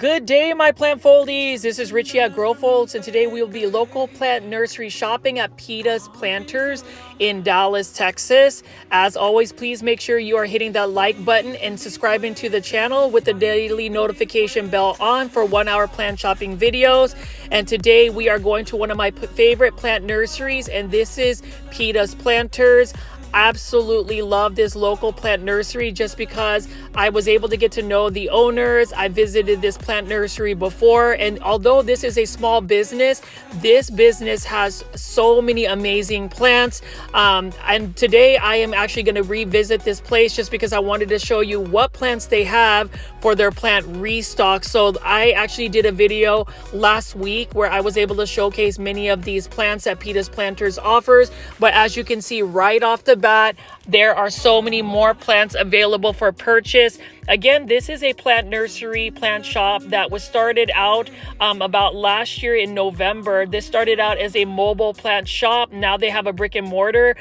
Good day, my plant foldies. This is Richie at Grow Folds, and today we will be local plant nursery shopping at Pitas Planters in Dallas, Texas. As always, please make sure you are hitting that like button and subscribing to the channel with the daily notification bell on for 1 hour plant shopping videos. And today we are going to one of my favorite plant nurseries, and this is Pitas Planters. Absolutely love this local plant nursery just because I was able to get to know the owners. I visited this plant nursery before, and although this is a small business, this business has so many amazing plants. And today I am actually going to revisit this place just because I wanted to show you what plants they have for their plant restock. So I actually did a video last week where I was able to showcase many of these plants that Pitas Planters offers. But as you can see right off the bat, there are so many more plants available for purchase. Again, this is a plant nursery, plant shop that was started out about last year in November. This started out as a mobile plant shop. Now they have a brick and mortar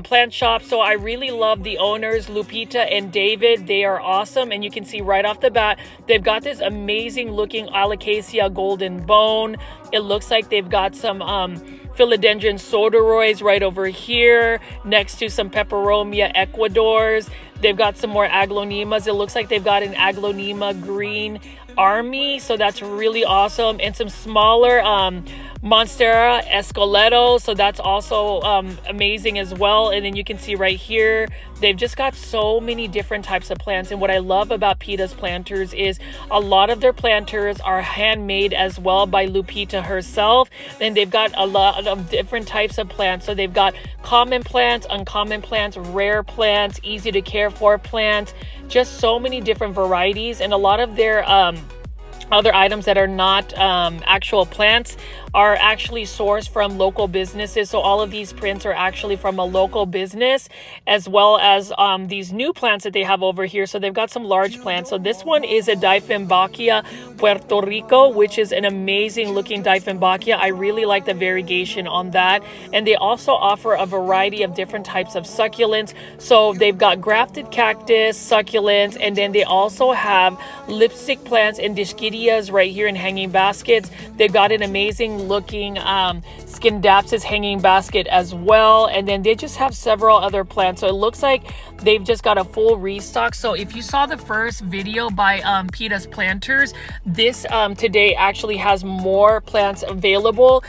plant shop. So I really love the owners, Lupita and David. They are awesome. And you can see right off the bat, they've got this amazing looking Alocasia golden bone. It looks like they've got some Philodendron soderoids right over here next to some Peperomia ecuadors. They've got some more aglaonemas. It looks like they've got an aglaonema green army, so that's really awesome. And some smaller monstera esqueletos, so that's also amazing as well. And then you can see right here, they've just got so many different types of plants. And what I love about Pitas Planters is a lot of their planters are handmade as well by Lupita herself. And they've got a lot of different types of plants. So they've got common plants, uncommon plants, rare plants, easy to care for plants, just so many different varieties. And a lot of their other items that are not actual plants are actually sourced from local businesses. So all of these prints are actually from a local business, as well as these new plants that they have over here. So they've got some large plants. So this one is a Dieffenbachia Puerto Rico, which is an amazing looking Dieffenbachia. I really like the variegation on that. And they also offer a variety of different types of succulents. So they've got grafted cactus, succulents, and then they also have lipstick plants and dischidias right here in hanging baskets. They've got an amazing looking Scindapsus hanging basket as well. And then they just have several other plants. So it looks like they've just got a full restock. So if you saw the first video by Pitas Planters, this today actually has more plants available.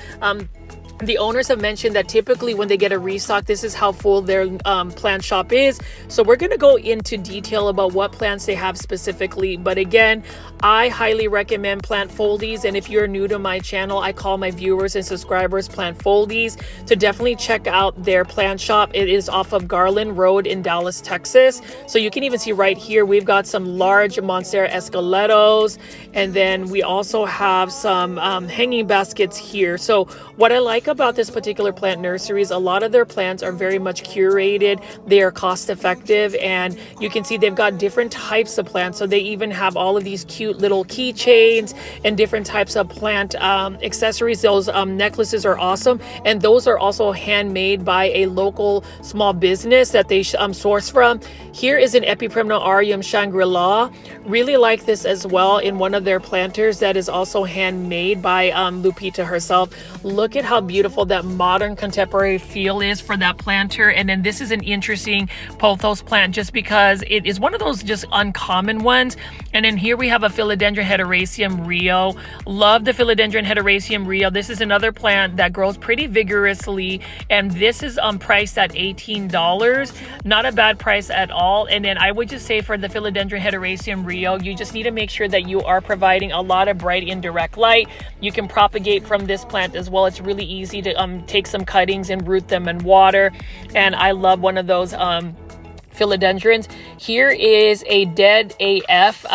The owners have mentioned that typically when they get a restock, this is how full their plant shop is. So we're going to go into detail about what plants they have specifically. But again, I highly recommend Plant Foldies. And if you're new to my channel, I call my viewers and subscribers Plant Foldies, to definitely check out their plant shop. It is off of Garland Road in Dallas, Texas. So you can even see right here, we've got some large monstera esqueletos. And then we also have some hanging baskets here. So what I like about this particular plant nursery is a lot of their plants are very much curated. They are cost effective, and you can see they've got different types of plants. So they even have all of these cute little keychains and different types of plant accessories. Those necklaces are awesome, and those are also handmade by a local small business that they source from. Here is an Epipremnarium Shangri-La. Really like this as well in one of their planters that is also handmade by Lupita herself. Look at how beautiful that modern contemporary feel is for that planter. And then this is an interesting pothos plant just because it is one of those just uncommon ones. And then here we have a Philodendron Hederaceum Rio. Love the Philodendron Hederaceum Rio. This is another plant that grows pretty vigorously, and this is priced at $18. Not a bad price at all. And then I would just say for the Philodendron Hederaceum Rio, you just need to make sure that you are providing a lot of bright indirect light. You can propagate from this plant as well. It's really easy to take some cuttings and root them in water. And I love one of those philodendrons. Here is a Dead AF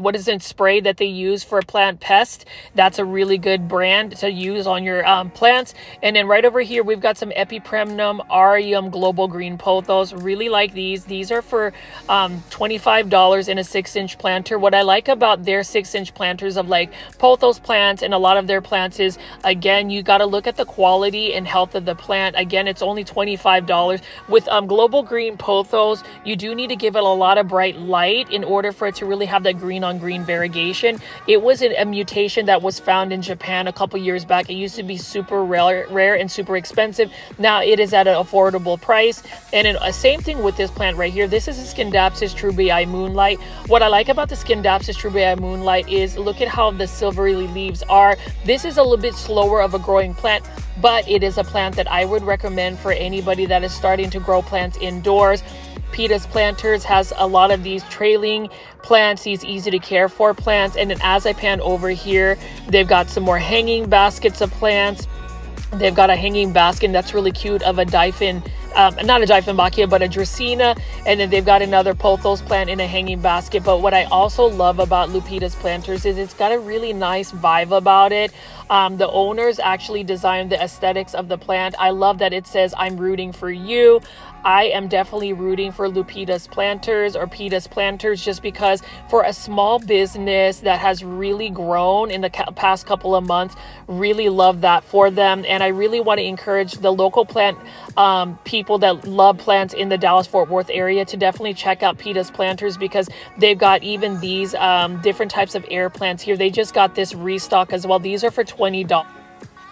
what is it, spray that they use for plant pest. That's a really good brand to use on your plants. And then right over here we've got some Epipremnum Aureum Global Green Pothos. Really like these. These are for $25 in a 6-inch planter. What I like about their 6-inch planters of like pothos plants and a lot of their plants is, again, you got to look at the quality and health of the plant. Again, it's only $25. With Global Green pothos, you do need to give it a lot of bright light in order for it to really have that green on green variegation. It was a mutation that was found in Japan a couple years back. It used to be super rare and super expensive. Now it is at an affordable price. And then same thing with this plant right here. This is a Scindapsus trubii moonlight. What I like about the Scindapsus trubii moonlight is look at how the silvery leaves are. This is a little bit slower of a growing plant, but it is a plant that I would recommend for anybody that is starting to grow plants indoors. Pitas Planters has a lot of these trailing plants, these easy to care for plants. And then as I pan over here, they've got some more hanging baskets of plants. They've got a hanging basket that's really cute of a not a Dieffenbachia, but a Dracaena. And then they've got another pothos plant in a hanging basket. But what I also love about Lupita's Planters is it's got a really nice vibe about it. The owners actually designed the aesthetics of the plant. I love that it says, "I'm rooting for you." I am definitely rooting for Lupita's Planters or Pitas Planters, just because for a small business that has really grown in the past couple of months, really love that for them. And I really want to encourage the local plant people that love plants in the Dallas-Fort Worth area to definitely check out Pitas Planters, because they've got even these different types of air plants here. They just got this restock as well. These are for $20.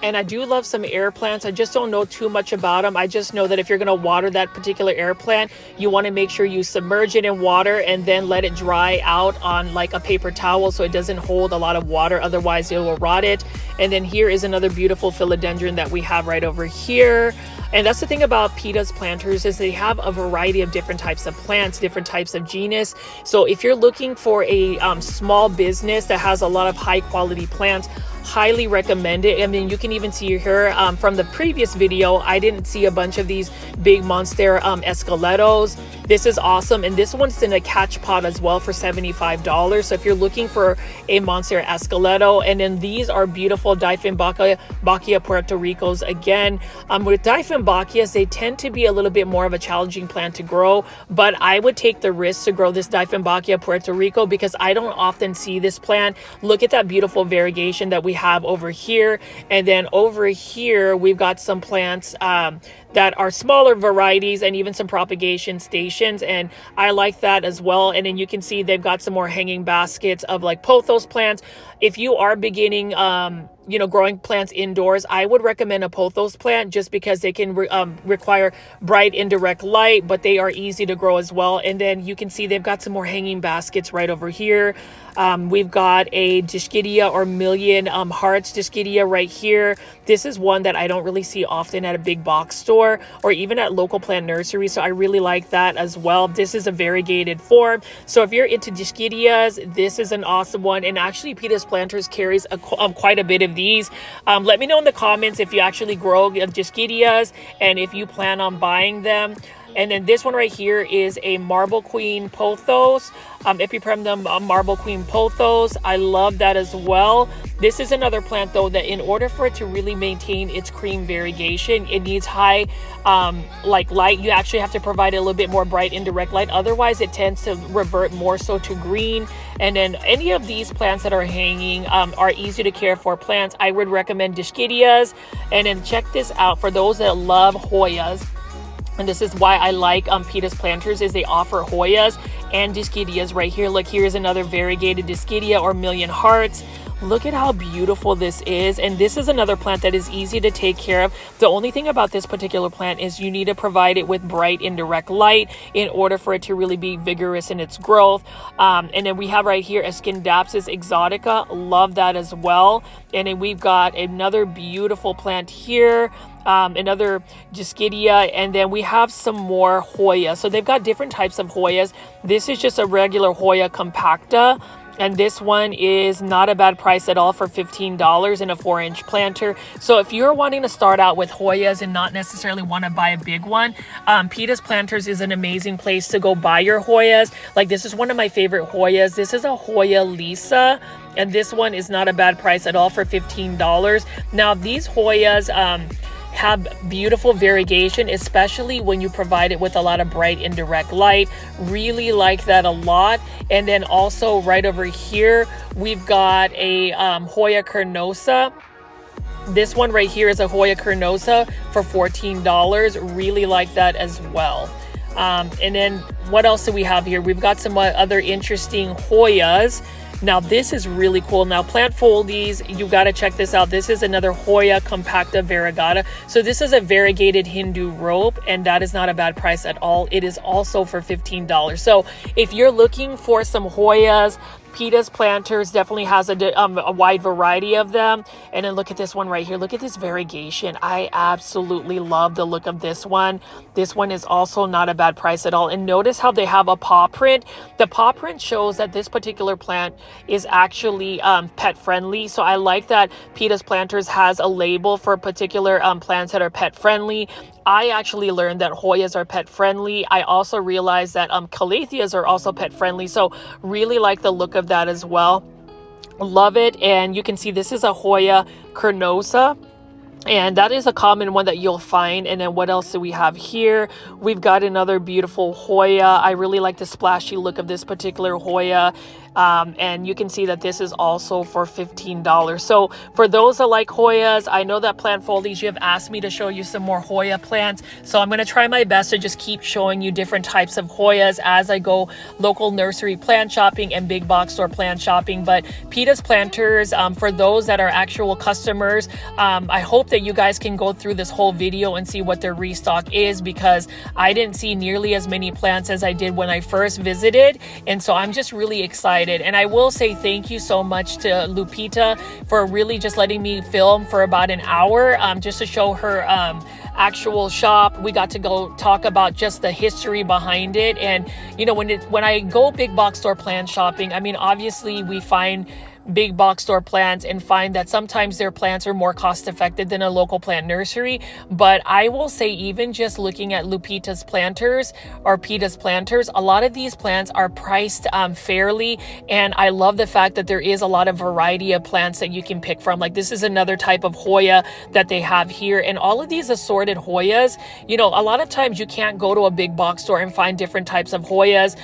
And I do love some air plants. I just don't know too much about them. I just know that if you're going to water that particular air plant, you want to make sure you submerge it in water and then let it dry out on like a paper towel so it doesn't hold a lot of water. Otherwise, it will rot it. And then here is another beautiful philodendron that we have right over here. And that's the thing about Pitas Planters, is they have a variety of different types of plants, different types of genus. So if you're looking for a small business that has a lot of high quality plants, highly recommend it. I mean, you can even see here from the previous video, I didn't see a bunch of these big monstera esqueletos. This is awesome. And this one's in a catch pot as well for $75. So if you're looking for a monstera esqueleto, and then these are beautiful Dieffenbachia Puerto Ricos. Again, with Dieffenbachias, they tend to be a little bit more of a challenging plant to grow, but I would take the risk to grow this Dieffenbachia Puerto Rico because I don't often see this plant. Look at that beautiful variegation that we have over here. And then over here, we've got some plants that are smaller varieties and even some propagation stations, and I like that as well. And then you can see they've got some more hanging baskets of like pothos plants. If you are beginning growing plants indoors, I would recommend a pothos plant just because they can require bright indirect light, but they are easy to grow as well. And then you can see they've got some more hanging baskets right over here. We've got a Dischidia or million hearts Dischidia right here. This is one that I don't really see often at a big box store or even at local plant nursery, so I really like that as well. This is a variegated form, so if you're into Dischidias, this is an awesome one. And actually Pitas Planters carries quite a bit of these. Let me know in the comments if you actually grow Dischidias and if you plan on buying them. And then this one right here is a Marble Queen Pothos, Epipremnum Marble Queen Pothos. I love that as well. This is another plant though that in order for it to really maintain its cream variegation, it needs high light. You actually have to provide it a little bit more bright indirect light. Otherwise, it tends to revert more so to green. And then any of these plants that are hanging are easy to care for plants. I would recommend Dischidias. And then check this out for those that love Hoyas. And this is why I like Pitas Planters, is they offer Hoyas and Dischidias right here. Look, here's another variegated Dischidia or million hearts. Look at how beautiful this is. And this is another plant that is easy to take care of. The only thing about this particular plant is you need to provide it with bright indirect light in order for it to really be vigorous in its growth. And then we have right here a Scindapsus exotica. Love that as well. And then we've got another beautiful plant here. Another Dischidia, and then we have some more Hoya. So they've got different types of Hoyas. This is just a regular Hoya compacta, and this one is not a bad price at all for $15 in a 4-inch planter. So if you're wanting to start out with Hoyas and not necessarily want to buy a big one, Pitas Planters is an amazing place to go buy your Hoyas. Like this is one of my favorite Hoyas. This is a Hoya Lisa, and this one is not a bad price at all for $15. Now these Hoyas have beautiful variegation, especially when you provide it with a lot of bright indirect light. Really like that a lot. And then also right over here, we've got a Hoya carnosa. This one right here is a Hoya carnosa for $14. Really like that as well. And then what else do we have here? We've got some other interesting Hoyas. Now this is really cool. Now plant foldies, you got to check this out. This is another Hoya compacta variegata. So this is a variegated Hindu rope, and that is not a bad price at all. It is also for $15. So if you're looking for some Hoyas, Pitas Planters definitely has a wide variety of them. And then look at this one right here. Look at this variegation. I absolutely love the look of this one. This one is also not a bad price at all. And notice how they have a paw print. The paw print shows that this particular plant is actually pet friendly. So I like that Pitas Planters has a label for particular plants that are pet friendly. I actually learned that Hoyas are pet friendly. I also realized that calatheas are also pet friendly. So really like the look of that as well. Love it. And you can see this is a Hoya carnosa. And that is a common one that you'll find. And then what else do we have here? We've got another beautiful Hoya. I really like the splashy look of this particular Hoya. And you can see that this is also for $15. So for those that like Hoyas, I know that Plant Foldies, you have asked me to show you some more Hoya plants. So I'm going to try my best to just keep showing you different types of Hoyas as I go local nursery plant shopping and big box store plant shopping. But Pitas Planters, for those that are actual customers, I hope that you guys can go through this whole video and see what their restock is, because I didn't see nearly as many plants as I did when I first visited. And so I'm just really excited. And I will say thank you so much to Lupita for really just letting me film for about an hour, just to show her actual shop. We got to go talk about just the history behind it. And you know, when I go big box store plant shopping, I mean, obviously we find big box store plants and find that sometimes their plants are more cost effective than a local plant nursery. But I will say, even just looking at Lupita's planters or Pitas Planters, a lot of these plants are priced fairly. And I love the fact that there is a lot of variety of plants that you can pick from. Like this is another type of Hoya that they have here. And all of these assorted Hoyas, you know, a lot of times you can't go to a big box store and find different types of Hoyas.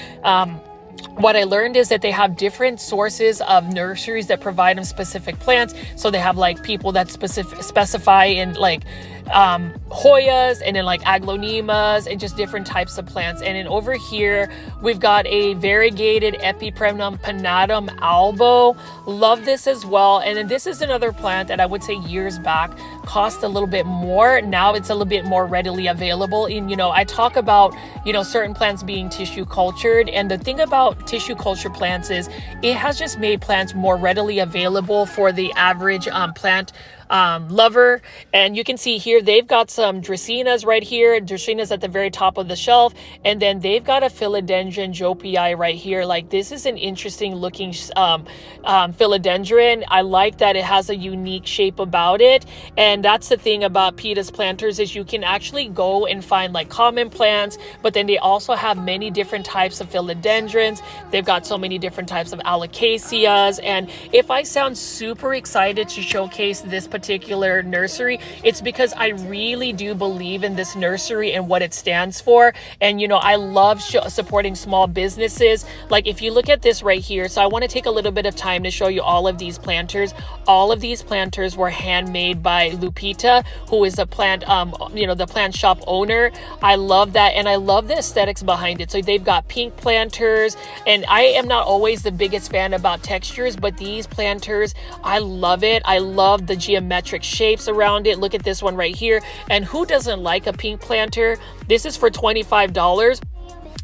What I learned is that they have different sources of nurseries that provide them specific plants. So they have like people that specify in like Hoyas, and then like aglaonemas, and just different types of plants. And then over here we've got a variegated Epipremnum pinnatum albo. Love this as well. And then this is another plant that I would say years back cost a little bit more. Now it's a little bit more readily available. And you know, I talk about, you know, certain plants being tissue cultured, and the thing about tissue culture plants is it has just made plants more readily available for the average plant lover. And you can see here they've got some dracaenas right here. Dracaenas at the very top of the shelf, and then they've got a Philodendron jopii right here. Like this is an interesting looking philodendron. I like that it has a unique shape about it. And that's the thing about Pitas Planters, is you can actually go and find like common plants, but then they also have many different types of philodendrons. They've got so many different types of alocasias. And if I sound super excited to showcase this particular nursery, it's because I really do believe in this nursery and what it stands for. And you know, I love supporting small businesses. Like if you look at this right here, so I want to take a little bit of time to show you all of these planters. All of these planters were handmade by Lupita, who is a plant you know, the plant shop owner. I love that, and I love the aesthetics behind it. So they've got pink planters, and I am not always the biggest fan about textures, but these planters, I love it. I love the geometric shapes around it. Look at this one right here. And who doesn't like a pink planter? This is for $25.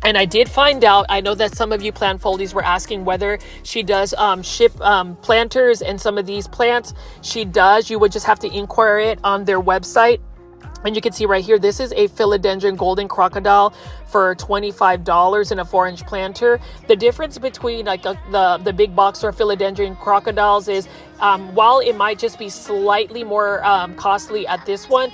And I did find out, I know that some of you plant foldies were asking whether she does ship planters and some of these plants. She does. You would just have to inquire it on their website. And you can see right here, this is a Philodendron golden crocodile for $25 in a 4-inch planter. The difference between like the big box store Philodendron crocodiles is while it might just be slightly more costly at this one,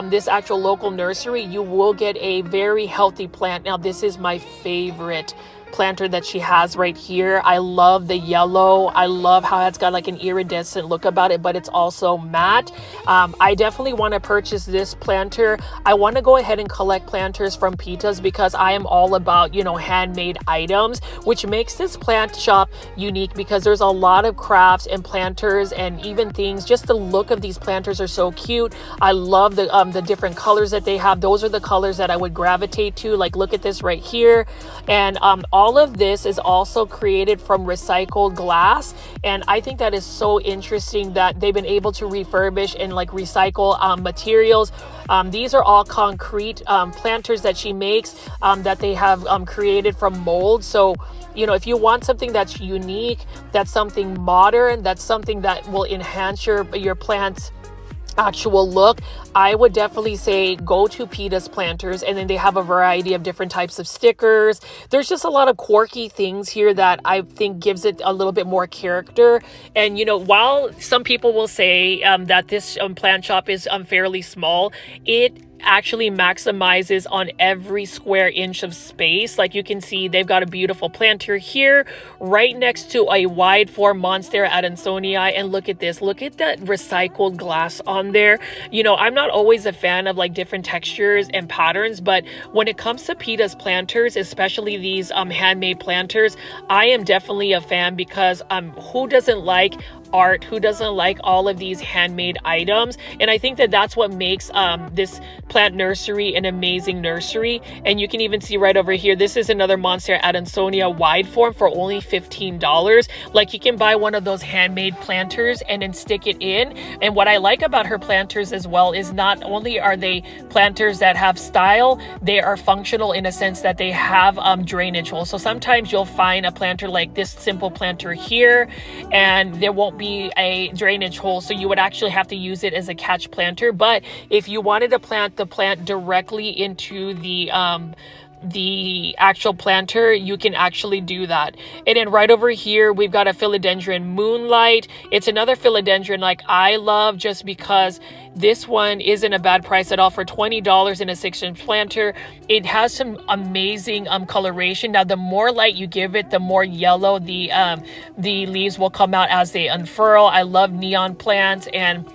this actual local nursery, you will get a very healthy plant. Now, this is my favorite planter that she has right here. I love the yellow. I love how it's got like an iridescent look about it, but it's also matte. I definitely want to purchase this planter. I want to go ahead and collect planters from Pitas because I am all about, you know, handmade items, which makes this plant shop unique because there's a lot of crafts and planters and even things. Just the look of these planters are so cute. I love the different colors that they have. Those are the colors that I would gravitate to. Like, look at this right here. And all of this is also created from recycled glass. And I think that is so interesting that they've been able to refurbish and like recycle materials. These are all concrete planters that she makes that they have created from mold. So, you know, if you want something that's unique, that's something modern, that's something that will enhance your plant's actual look, I would definitely say go to Pitas Planters. And then they have a variety of different types of stickers. There's just a lot of quirky things here that I think gives it a little bit more character. And, you know, while some people will say that this plant shop is fairly small, it actually maximizes on every square inch of space. Like you can see, they've got a beautiful planter here right next to a wide form monstera adansonii. And look at this, look at that recycled glass on there. You know, I'm not always a fan of like different textures and patterns, but when it comes to Pitas Planters, especially these handmade planters, I am definitely a fan because who doesn't like art? Who doesn't like all of these handmade items? And I think that that's what makes this plant nursery an amazing nursery. And you can even see right over here, this is another monstera adansonia wide form for only $15. Like, you can buy one of those handmade planters and then stick it in. And what I like about her planters as well is not only are they planters that have style, they are functional in a sense that they have drainage holes. So sometimes you'll find a planter like this simple planter here and there won't be a drainage hole, so you would actually have to use it as a catch planter. But if you wanted to plant the plant directly into the actual planter, you can actually do that. And then right over here we've got a philodendron moonlight. It's another philodendron like I love, just because this one isn't a bad price at all for $20 in a 6-inch planter. It has some amazing coloration. Now, the more light you give it, the more yellow the leaves will come out as they unfurl. I love neon plants, and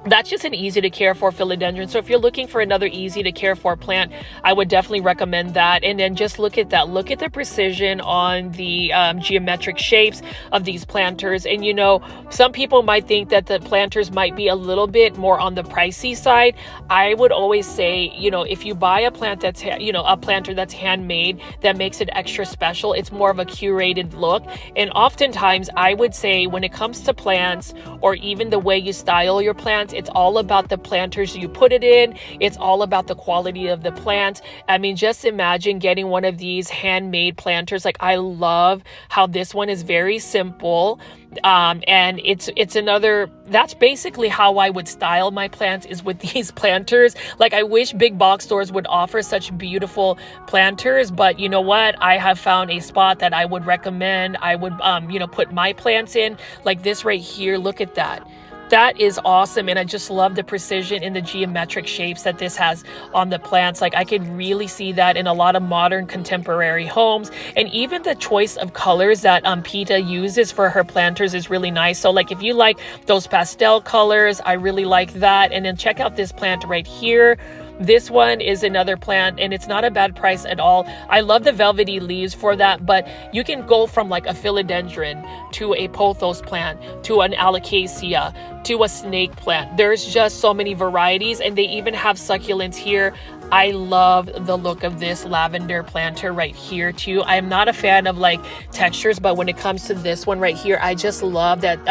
that's just an easy to care for philodendron. So if you're looking for another easy to care for plant, I would definitely recommend that. And then just look at that. Look at the precision on the geometric shapes of these planters. And, you know, some people might think that the planters might be a little bit more on the pricey side. I would always say, you know, if you buy a plant that's, you know, a planter that's handmade, that makes it extra special. It's more of a curated look. And oftentimes I would say when it comes to plants, or even the way you style your plants, it's all about the planters you put it in. It's all about the quality of the plant. I mean, just imagine getting one of these handmade planters. Like, I love how this one is very simple. And it's another, that's basically how I would style my plants, is with these planters. Like, I wish big box stores would offer such beautiful planters, but you know what? I have found a spot that I would recommend. I would, you know, put my plants in, like this right here. Look at that. That is awesome. And I just love the precision in the geometric shapes that this has on the plants. Like, I could really see that in a lot of modern contemporary homes. And even the choice of colors that Pita uses for her planters is really nice. So like, if you like those pastel colors, I really like that. And then check out this plant right here. This one is another plant, and it's not a bad price at all. I love the velvety leaves for that, but you can go from like a philodendron to a pothos plant to an alocasia to a snake plant. There's just so many varieties, and they even have succulents here. I love the look of this lavender planter right here too. I'm not a fan of like textures, but when it comes to this one right here, I just love that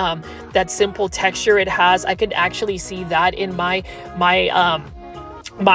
that simple texture it has. I could actually see that in my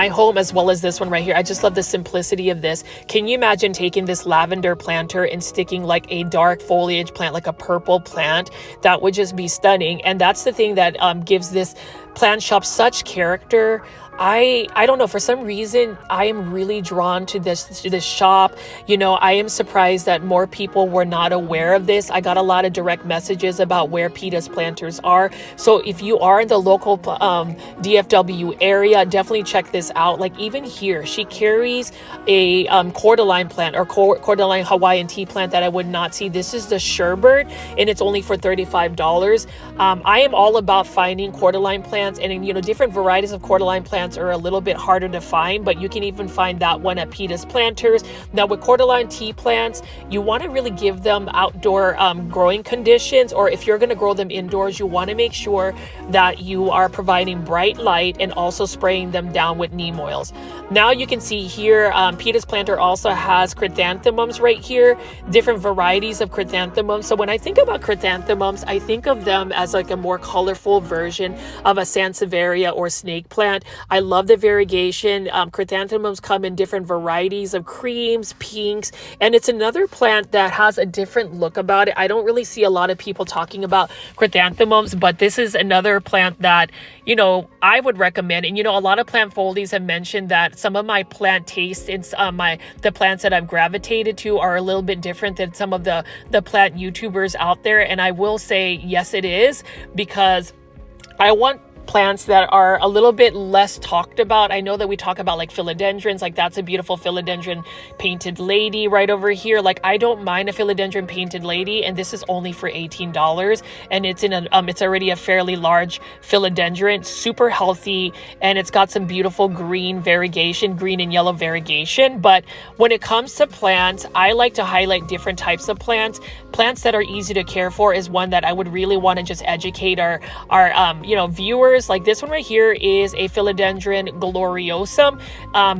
home, as well as this one right here. I just love the simplicity of this. Can you imagine taking this lavender planter and sticking like a dark foliage plant, like a purple plant? That would just be stunning. And that's the thing that gives this plant shop such character. I don't know, for some reason I am really drawn to this shop. You know, I am surprised that more people were not aware of this. I got a lot of direct messages about where Pitas Planters are. So if you are in the local DFW area, definitely check this out. Like even here, she carries a cordyline plant, or cordyline Hawaiian tea plant that I would not see. This is the Sherbert, and it's only for $35. I am all about finding cordyline plants, and you know, different varieties of cordyline plants are a little bit harder to find, but you can even find that one at Pitas Planters. Now with cordyline tea plants, you want to really give them outdoor growing conditions, or if you're going to grow them indoors, you want to make sure that you are providing bright light and also spraying them down with neem oils. Now you can see here, Pitas Planter also has chrysanthemums right here, different varieties of chrysanthemums. So when I think about chrysanthemums, I think of them as like a more colorful version of a sansevieria or snake plant. I love the variegation. Chrysanthemums come in different varieties of creams, pinks, and it's another plant that has a different look about it. I don't really see a lot of people talking about chrysanthemums, but this is another plant that, you know, I would recommend. And you know, a lot of plant foldies have mentioned that some of my plant tastes in the plants that I've gravitated to are a little bit different than some of the plant YouTubers out there. And I will say, yes, it is, because I want plants that are a little bit less talked about. I know that we talk about like philodendrons, like that's a beautiful philodendron painted lady right over here. Like I don't mind a philodendron painted lady, and this is only for $18, and it's in a it's already a fairly large philodendron, super healthy, and it's got some beautiful green variegation, green and yellow variegation. But when it comes to plants, I like to highlight different types of plants. Plants that are easy to care for is one that I would really want to just educate our you know, viewers. Like this one right here is a Philodendron gloriosum,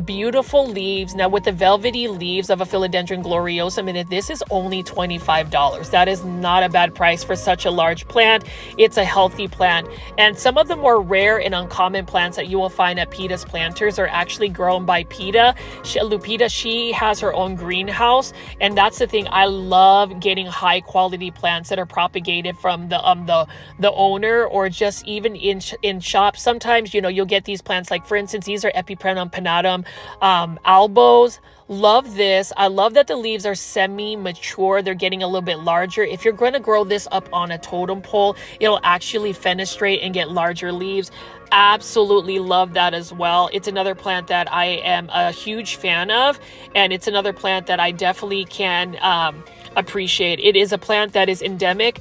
beautiful leaves. Now with the velvety leaves of a Philodendron gloriosum, and this is only $25. That is not a bad price for such a large plant. It's a healthy plant, and some of the more rare and uncommon plants that you will find at Pitas Planters are actually grown by Pita. Lupita, she has her own greenhouse, and that's the thing. I love getting high quality plants that are propagated from the owner, or just even in shops. Sometimes, you know, you'll get these plants, like for instance, these are Epipremnum pinnatum albos. Love this. I love that the leaves are semi-mature. They're getting a little bit larger. If you're going to grow this up on a totem pole, it'll actually fenestrate and get larger leaves. Absolutely love that as well. It's another plant that I am a huge fan of, and it's another plant that I definitely can appreciate. It is a plant that is endemic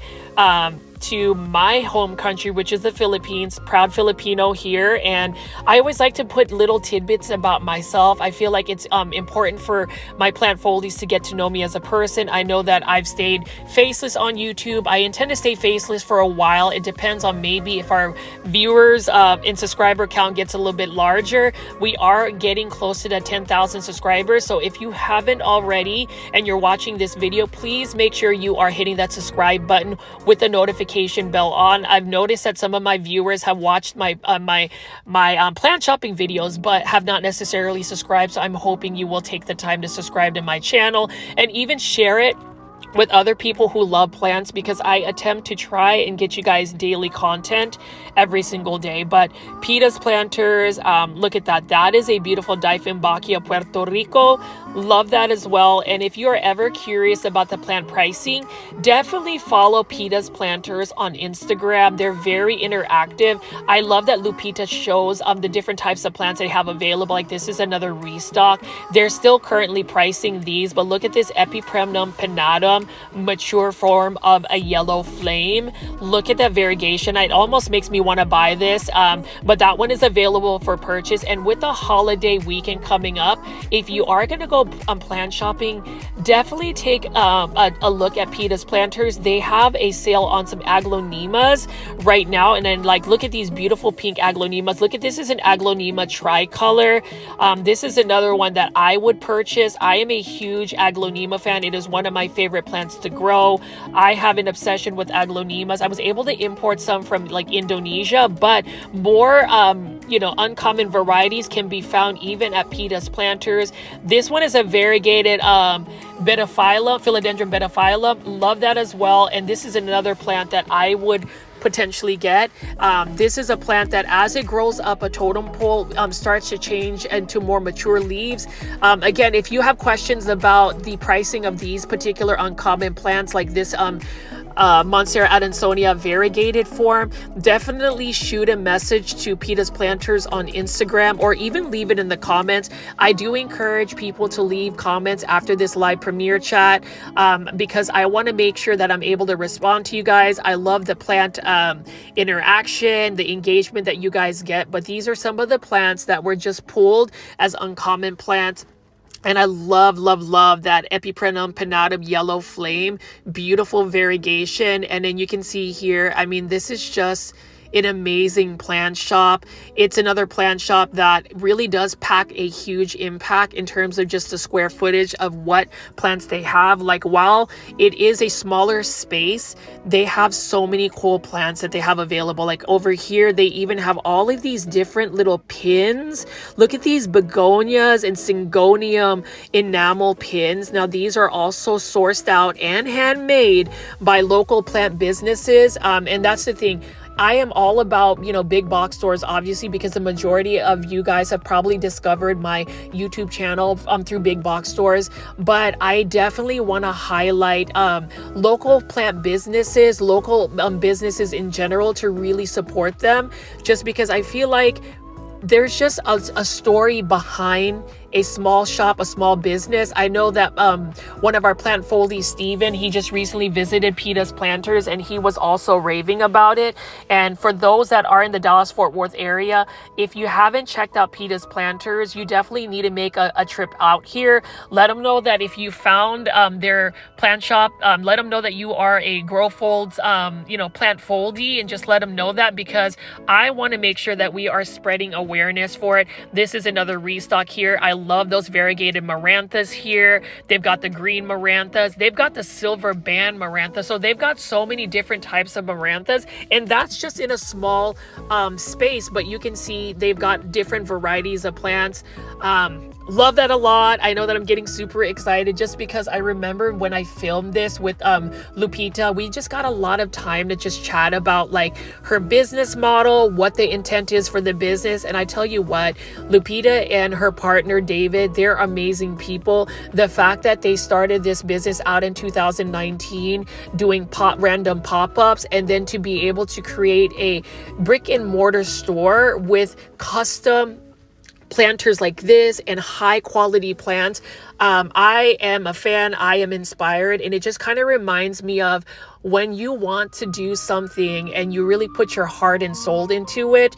to my home country, which is the Philippines. Proud Filipino here, and I always like to put little tidbits about myself. I feel like it's important for my plant foldies to get to know me as a person. I know that I've stayed faceless on YouTube. I intend to stay faceless for a while. It depends on maybe if our viewers and subscriber count gets a little bit larger. We are getting close to that 10,000 subscribers, so if you haven't already and you're watching this video, please make sure you are hitting that subscribe button with the notification bell on. I've noticed that some of my viewers have watched my plant shopping videos but have not necessarily subscribed, so I'm hoping you will take the time to subscribe to my channel and even share it with other people who love plants, because I attempt to try and get you guys daily content every single day. But Pitas Planters, look at that. That is a beautiful Dieffenbachia Puerto Rico. Love that as well. And if you are ever curious about the plant pricing, definitely follow Pitas Planters on Instagram. They're very interactive. I love that Lupita shows the different types of plants they have available. Like this is another restock. They're still currently pricing these, but look at this Epipremnum pinnatum, mature form of a yellow flame. Look at that variegation. It almost makes me want to buy this, but that one is available for purchase. And with the holiday weekend coming up, if you are going to go plant shopping, definitely take a look at Pitas Planters. They have a sale on some aglaonemas right now, and then like look at these beautiful pink aglaonemas. Look at this, is an aglaonema tricolor. This is another one that I would purchase. I am a huge aglaonema fan. It is one of my favorite plants to grow. I have an obsession with aglaonemas. I was able to import some from like Indonesia, but more you know, uncommon varieties can be found even at Pitas Planters. This one is a variegated Philodendron betaphyllum. Love that as well. And this is another plant that I would potentially get. This is a plant that as it grows up a totem pole starts to change into more mature leaves. Again, if you have questions about the pricing of these particular uncommon plants like this Monstera Adansonia variegated form, definitely shoot a message to Pitas Planters on Instagram or even leave it in the comments. I do encourage people to leave comments after this live premiere chat because I want to make sure that I'm able to respond to you guys. I love the plant interaction, the engagement that you guys get, but these are some of the plants that were just pulled as uncommon plants. And I love, love, love that Epiprenum pinnatum yellow flame. Beautiful variegation. And then you can see here, I mean, this is just an amazing plant shop. It's another plant shop that really does pack a huge impact in terms of just the square footage of what plants they have. Like, while it is a smaller space, they have so many cool plants that they have available. Like over here, they even have all of these different little pins. Look at these begonias and syngonium enamel pins. Now, these are also sourced out and handmade by local plant businesses. And that's the thing. I am all about, you know, big box stores, obviously, because the majority of you guys have probably discovered my YouTube channel through big box stores. But I definitely want to highlight local plant businesses, local businesses in general, to really support them, just because I feel like there's just a story behind a small shop, a small business. I know that one of our plant foldies, Steven, he just recently visited Pitas Planters and he was also raving about it. And for those that are in the Dallas-Fort Worth area, if you haven't checked out Pitas Planters, you definitely need to make a trip out here. Let them know that if you found their plant shop, let them know that you are a Grow Folds, you know, plant foldie, and just let them know that, because I want to make sure that we are spreading awareness for it. This is another restock here. I love those variegated maranthas here. They've got the green maranthas. They've got the silver band marantha. So they've got so many different types of maranthas, and that's just in a small space, but you can see they've got different varieties of plants. Love that a lot. I know that I'm getting super excited just because I remember when I filmed this with Lupita, we just got a lot of time to just chat about like her business model, what the intent is for the business. And I tell you what, Lupita and her partner David, they're amazing people. The fact that they started this business out in 2019 doing random pop-ups, and then to be able to create a brick and mortar store with custom planters like this and high quality plants. I am a fan. I am inspired, and it just kind of reminds me of when you want to do something and you really put your heart and soul into it,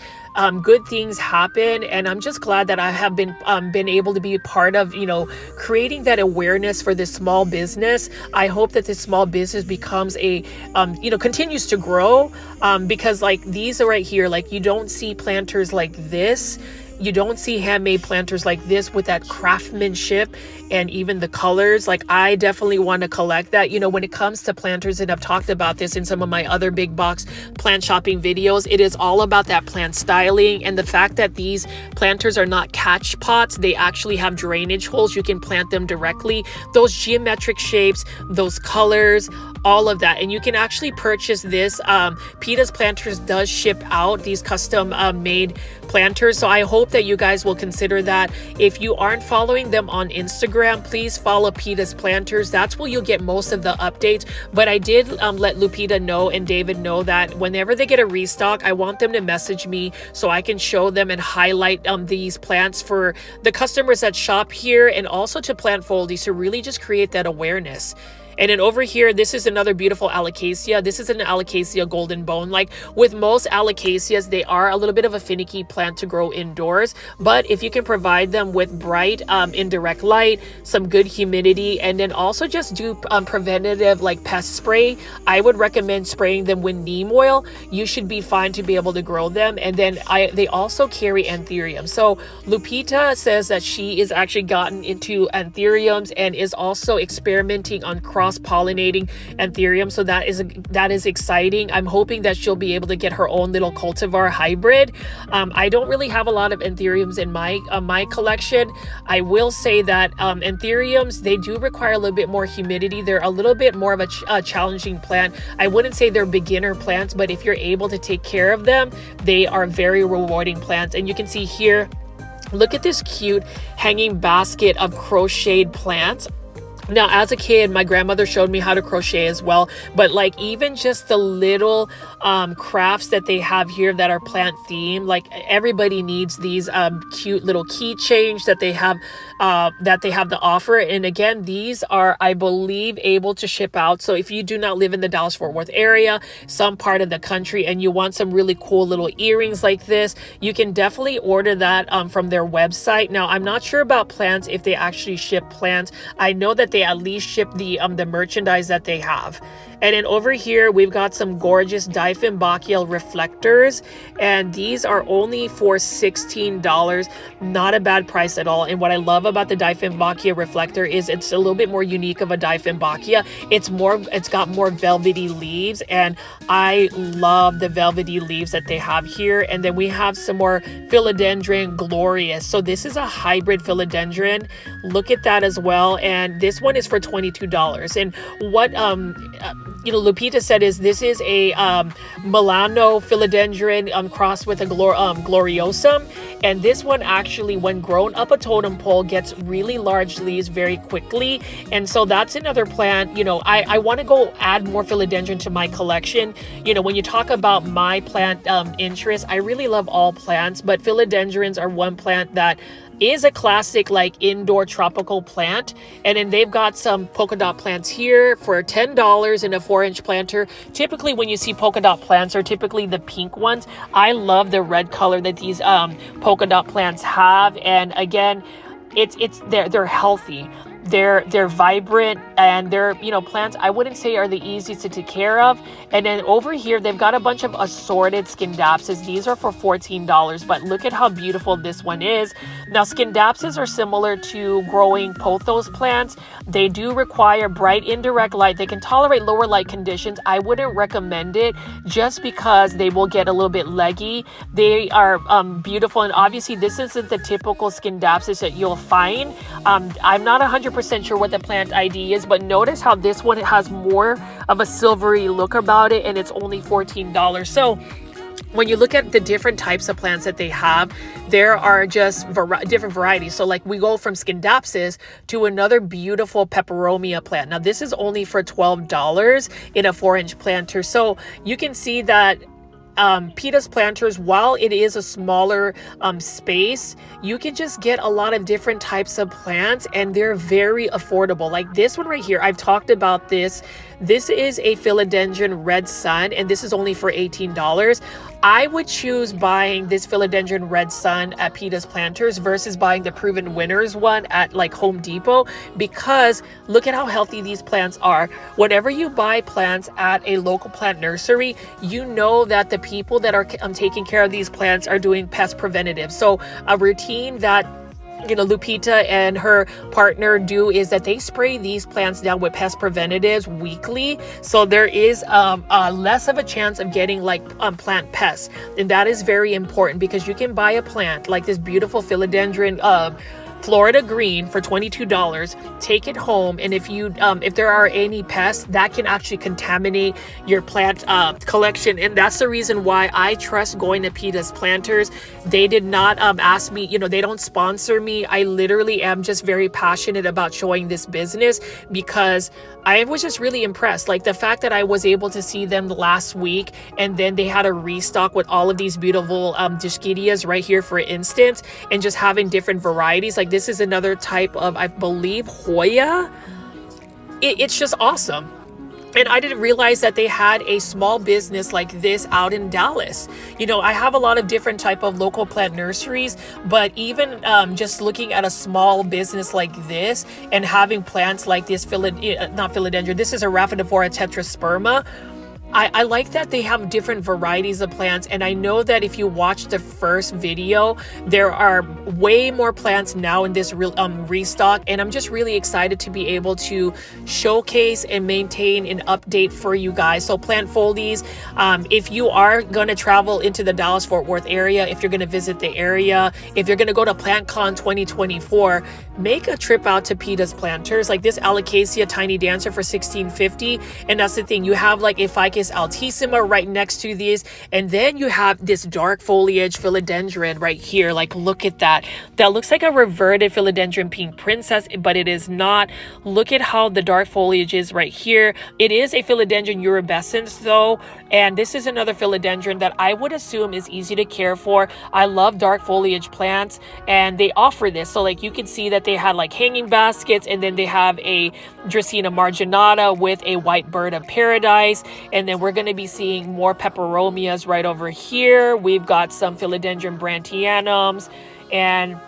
good things happen. And I'm just glad that I have been able to be a part of, you know, creating that awareness for this small business. I hope that this small business becomes a, you know, continues to grow, because like these are right here, like you don't see planters like this. You don't see handmade planters like this with that craftsmanship and even the colors. Like, I definitely want to collect that. You know, when it comes to planters, and I've talked about this in some of my other big box plant shopping videos, it is all about that plant styling and the fact that these planters are not catch pots. They actually have drainage holes. You can plant them directly. Those geometric shapes, those colors, all of that. And you can actually purchase this. Pitas Planters does ship out these custom made planters. So I hope that you guys will consider that. If you aren't following them on Instagram, please follow Pitas Planters. That's where you'll get most of the updates. But I did let Lupita know and David know that whenever they get a restock, I want them to message me so I can show them and highlight these plants for the customers that shop here, and also to plant foldies to really just create that awareness. And then over here, this is another beautiful Alocasia. This is an Alocasia golden bone. Like with most Alocasias, they are a little bit of a finicky plant to grow indoors. But if you can provide them with bright, indirect light, some good humidity, and then also just do preventative like pest spray, I would recommend spraying them with neem oil. You should be fine to be able to grow them. And then they also carry Anthuriums. So Lupita says that she is actually gotten into Anthuriums and is also experimenting on cross cross-pollinating Anthurium, so that is exciting. I'm hoping that she'll be able to get her own little cultivar hybrid. I don't really have a lot of Anthuriums in my collection. I will say that Anthuriums, they do require a little bit more humidity. They're a little bit more of a challenging plant. I wouldn't say they're beginner plants, but if you're able to take care of them, they are very rewarding plants. And you can see here, look at this cute hanging basket of crocheted plants. Now, as a kid, my grandmother showed me how to crochet as well, but like even just the little crafts that they have here that are plant themed, like everybody needs these cute little keychains that they have to offer. And again, these are, I believe, able to ship out. So if you do not live in the Dallas-Fort Worth area, some part of the country, and you want some really cool little earrings like this, you can definitely order that from their website. Now, I'm not sure about plants, if they actually ship plants. I know that they at least ship the merchandise that they have. And then over here, we've got some gorgeous Dieffenbachia reflectors, and these are only for $16. Not a bad price at all. And what I love about the Dieffenbachia reflector is it's a little bit more unique of a Dieffenbachia. It's got more velvety leaves, and I love the velvety leaves that they have here. And then we have some more Philodendron glorious. So this is a hybrid philodendron. Look at that as well. And this one is for $22. And what Lupita said is this is a Milano philodendron crossed with a gloriosum, and this one actually, when grown up a totem pole, gets really large leaves very quickly. And so that's another plant. I want to go add more philodendron to my collection. When you talk about my plant interest, I really love all plants, but philodendrons are one plant that is a classic like indoor tropical plant. And then they've got some polka dot plants here for $10 in a 4-inch planter. Typically when you see polka dot plants are typically the pink ones. I love the red color that these polka dot plants have. And again, they're healthy. They're vibrant, and they're plants I wouldn't say are the easiest to take care of. And then over here they've got a bunch of assorted Scindapsus. These are for $14, but look at how beautiful this one is. Now, Scindapsus are similar to growing pothos plants. They do require bright indirect light. They can tolerate lower light conditions. I wouldn't recommend it just because they will get a little bit leggy. They are beautiful, and obviously this isn't the typical Scindapsus that you'll find. I'm not 100% sure what the plant ID is, but notice how this one has more of a silvery look about it, and it's only $14. So when you look at the different types of plants that they have, there are just different varieties. So like we go from Scindapsus to another beautiful peperomia plant. Now this is only for $12 in a 4-inch planter. So you can see that Pitas Planters, while it is a smaller space, you can just get a lot of different types of plants, and they're very affordable. Like this one right here, I've talked about this. This is a Philodendron Red Sun, and this is only for $18. I would choose buying this Philodendron Red Sun at Pitas Planters versus buying the Proven Winners one at like Home Depot, because look at how healthy these plants are. Whenever you buy plants at a local plant nursery, you know that the people that are taking care of these plants are doing pest preventative. So a routine that Lupita and her partner do is that they spray these plants down with pest preventatives weekly. So there is less of a chance of getting like plant pests. And that is very important, because you can buy a plant like this beautiful Philodendron Florida green for $22, take it home, and if there are any pests, that can actually contaminate your plant collection. And that's the reason why I trust going to Pitas Planters. They did not ask me, they don't sponsor me. I literally am just very passionate about showing this business, because I was just really impressed. Like the fact that I was able to see them last week, and then they had a restock with all of these beautiful Dischidias right here, for instance, and just having different varieties. Like this is another type of, I believe, Hoya. It's just awesome. And I didn't realize that they had a small business like this out in Dallas. I have a lot of different type of local plant nurseries, but even just looking at a small business like this and having plants like this, not philodendron, this is a Rhaphidophora tetrasperma. I like that they have different varieties of plants, and I know that if you watch the first video, there are way more plants now in this restock, and I'm just really excited to be able to showcase and maintain an update for you guys. So plant foldies, if you are going to travel into the Dallas-Fort Worth area, if you're going to visit the area, if you're going to go to PlantCon 2024, make a trip out to Pitas Planters. Like this Alocasia Tiny Dancer for $16.50, and that's the thing, you have like a Ficus altissima right next to these, and then you have this dark foliage philodendron right here. Like look at that, that looks like a reverted philodendron pink princess, but it is not. Look at how the dark foliage is right here. It is a philodendron urubescens though, and this is another philodendron that I would assume is easy to care for. I love dark foliage plants, and they offer this. So like you can see that they had like hanging baskets, and then they have a Dracaena marginata with a white bird of paradise, and then we're going to be seeing more peperomias right over here. We've got some Philodendron brantianums, and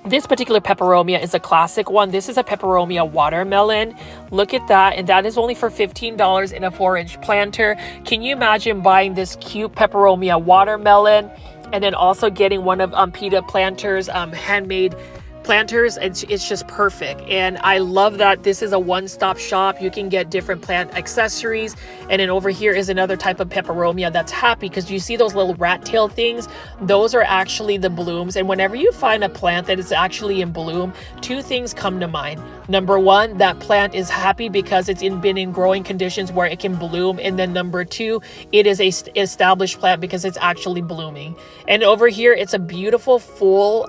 this particular peperomia is a classic one. This is a peperomia watermelon. Look at that, and that is only for $15 in a 4-inch planter. Can you imagine buying this cute peperomia watermelon and then also getting one of Pita Planters handmade planters? It's just perfect, and I love that this is a one-stop shop. You can get different plant accessories, and then over here is another type of peperomia that's happy, because you see those little rat tail things, those are actually the blooms. And whenever you find a plant that is actually in bloom, two things come to mind. Number one, that plant is happy because it's been in growing conditions where it can bloom, and then number two, it is a established plant because it's actually blooming. And over here it's a beautiful full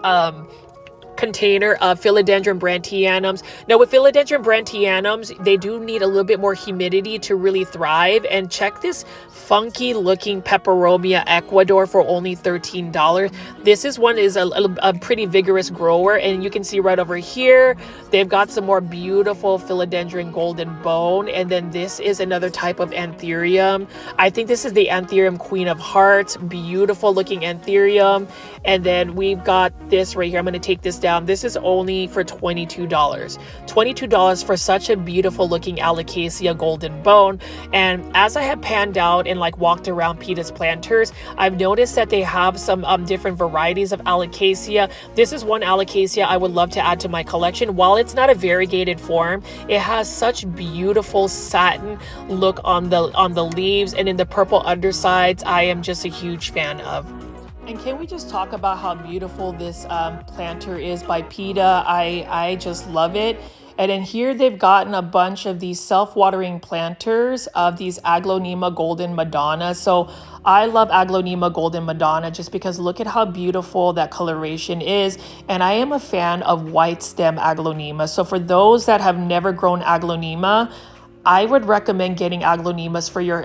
container of Philodendron brantianums. Now with Philodendron brantianums, they do need a little bit more humidity to really thrive. And check this funky looking peperomia Ecuador for only $13. This is one is a pretty vigorous grower, and you can see right over here they've got some more beautiful Philodendron golden bone, and then this is another type of Anthurium. I think this is the Anthurium Queen of Hearts, beautiful looking Anthurium. And then we've got this right here. I'm going to take this down. This is only for $22. $22 for such a beautiful looking Alocasia golden bone. And as I have panned out and like walked around Pitas Planters, I've noticed that they have some different varieties of Alocasia. This is one Alocasia I would love to add to my collection. While it's not a variegated form, it has such beautiful satin look on the leaves, and in the purple undersides, I am just a huge fan of. And can we just talk about how beautiful this planter is by Pita? I just love it. And then here they've gotten a bunch of these self-watering planters of these Aglaonema Golden Madonna. So I love Aglaonema Golden Madonna just because look at how beautiful that coloration is. And I am a fan of white stem Aglaonema. So for those that have never grown Aglaonema, I would recommend getting aglaonemas for your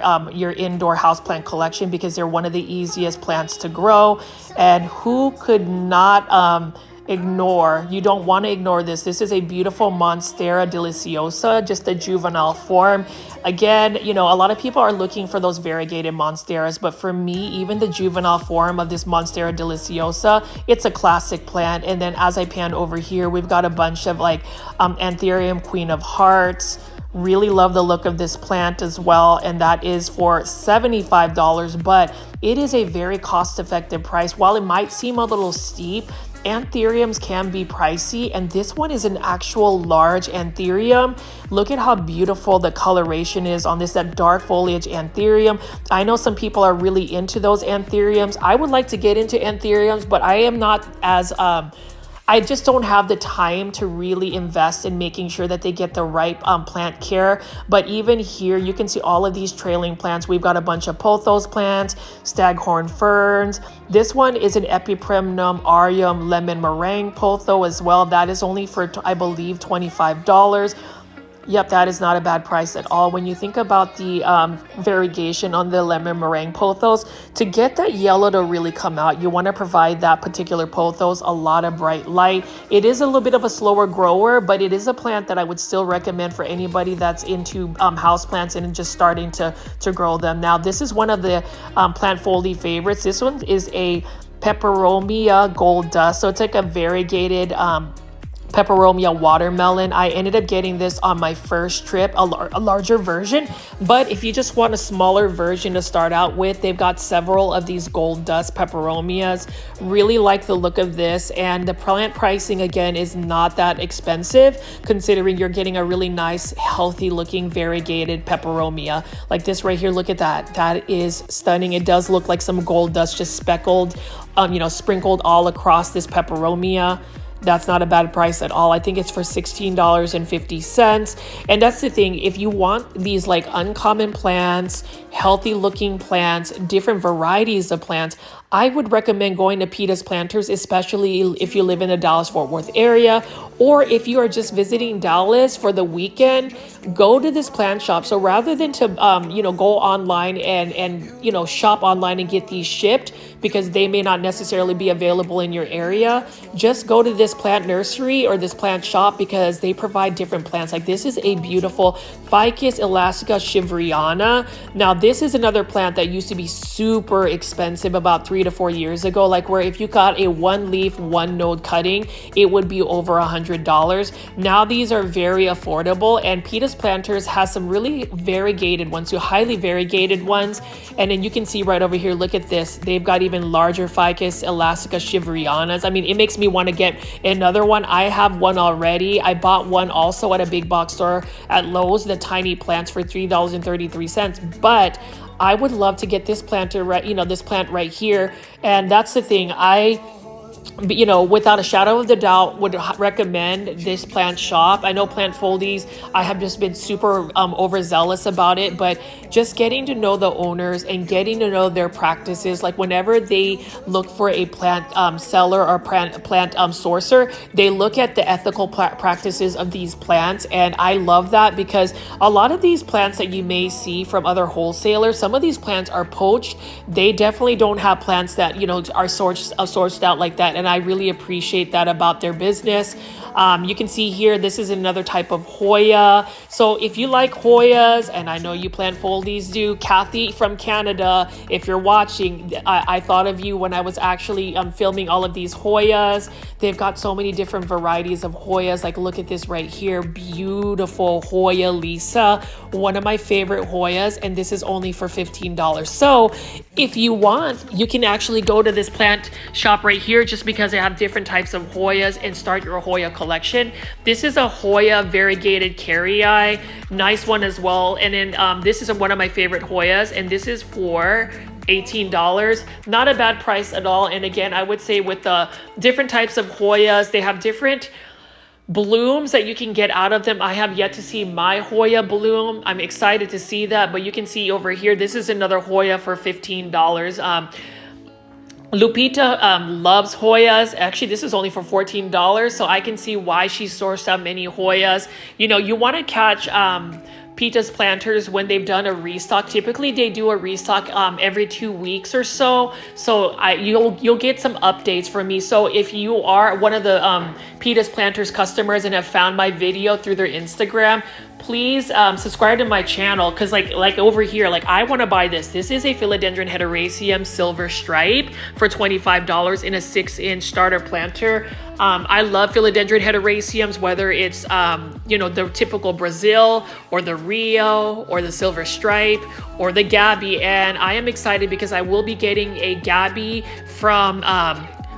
indoor houseplant collection, because they're one of the easiest plants to grow. And who could not ignore, you don't want to ignore this. This is a beautiful Monstera deliciosa, just a juvenile form. Again, you know, a lot of people are looking for those variegated monsteras, but for me, even the juvenile form of this Monstera deliciosa, it's a classic plant. And then as I pan over here, we've got a bunch of like Anthurium Queen of Hearts. Really love the look of this plant as well, and that is for $75, but it is a very cost-effective price. While it might seem a little steep, Anthuriums can be pricey, and this one is an actual large Anthurium. Look at how beautiful the coloration is on this, that dark foliage Anthurium. I know some people are really into those Anthuriums. I would like to get into Anthuriums, but I am not as I just don't have the time to really invest in making sure that they get the right plant care. But even here, you can see all of these trailing plants. We've got a bunch of pothos plants, staghorn ferns. This one is an Epiprimnum aureum lemon meringue potho as well. That is only for, I believe, $25. Yep, that is not a bad price at all. When you think about the variegation on the lemon meringue pothos, to get that yellow to really come out, you want to provide that particular pothos a lot of bright light. It is a little bit of a slower grower, but it is a plant that I would still recommend for anybody that's into houseplants and just starting to grow them. Now, this is one of the plant foldy favorites. This one is a peperomia gold dust. So it's like a variegated peperomia watermelon. I ended up getting this on my first trip, a larger version, but if you just want a smaller version to start out with, they've got several of these gold dust peperomias. Really like the look of this, and the plant pricing again is not that expensive considering you're getting a really nice healthy looking variegated peperomia like this right here. Look at that. That is stunning. It does look like some gold dust just speckled, you know, sprinkled all across this peperomia. That's not a bad price at all. I think it's for $16.50. And that's the thing, if you want these like uncommon plants, healthy looking plants, different varieties of plants, I would recommend going to Pitas Planters, especially if you live in the Dallas-Fort Worth area, or if you are just visiting Dallas for the weekend, go to this plant shop. So rather than to, you know, go online and, you know, shop online and get these shipped because they may not necessarily be available in your area, just go to this plant nursery or this plant shop because they provide different plants. Like this is a beautiful Ficus elastica shiveriana. Now this is another plant that used to be super expensive about 3 to 4 years ago, like where if you got a one leaf, one node cutting, it would be over $100. Now these are very affordable, and Pitas Planters has some really variegated ones, so highly variegated ones. And then you can see right over here, look at this. They've got even larger Ficus elastica shiverianas. I mean, it makes me want to get another one. I have one already. I bought one also at a big box store at Lowe's, the tiny plants for $3.33. But I would love to get this planter right, you know, this plant right here. And that's the thing, you know, without a shadow of the doubt, would recommend this plant shop. I know Plant Foldies, I have just been super overzealous about it, but just getting to know the owners and getting to know their practices, like whenever they look for a plant seller or plant sourcer, they look at the ethical practices of these plants. And I love that because a lot of these plants that you may see from other wholesalers, some of these plants are poached. They definitely don't have plants that, you know, are sourced out like that. And I really appreciate that about their business. You can see here, this is another type of Hoya. So if you like Hoyas, and I know you Plant Foldies do, Kathy from Canada, if you're watching, I thought of you when I was actually filming all of these Hoyas. They've got so many different varieties of Hoyas. Like look at this right here, beautiful Hoya Lisa, one of my favorite Hoyas, and this is only for $15. So if you want, you can actually go to this plant shop right here just because they have different types of Hoyas and start your Hoya collection. This is a Hoya variegated carrii, nice one as well. And then this is one of my favorite Hoyas, and this is for $18. Not a bad price at all. And again, I would say with the different types of Hoyas, they have different blooms that you can get out of them. I have yet to see my Hoya bloom. I'm excited to see that, but you can see over here, this is another Hoya for $15. Lupita loves Hoyas. Actually, this is only for $14, so I can see why she sourced out many Hoyas. You know, you want to catch Pitas Planters when they've done a restock. Typically they do a restock every 2 weeks or so. So you'll get some updates from me. So if you are one of the Pitas Planters customers and have found my video through their Instagram, please subscribe to my channel, because like over here, like I want to buy this. This is a Philodendron heteroecium silver stripe for $25 in a 6-inch starter planter. I love Philodendron heteroeciums, whether it's you know, the typical Brazil or the Rio or the silver stripe or the Gabby. And I am excited because I will be getting a Gabby from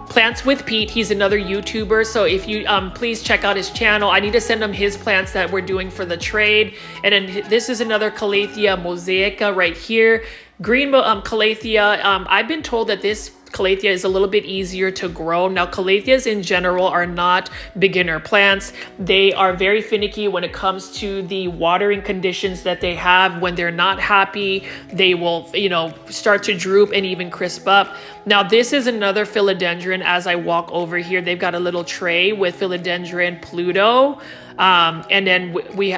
Plants with Pete. He's another YouTuber, so if you please check out his channel. I need to send him his plants that we're doing for the trade. And then this is another Calathea mosaica right here, green Calathea. I've been told that this Calathea is a little bit easier to grow. Now, Calatheas in general are not beginner plants. They are very finicky when it comes to the watering conditions that they have. When they're not happy, they will, you know, start to droop and even crisp up. Now, this is another philodendron. As I walk over here, they've got a little tray with Philodendron Pluto. And then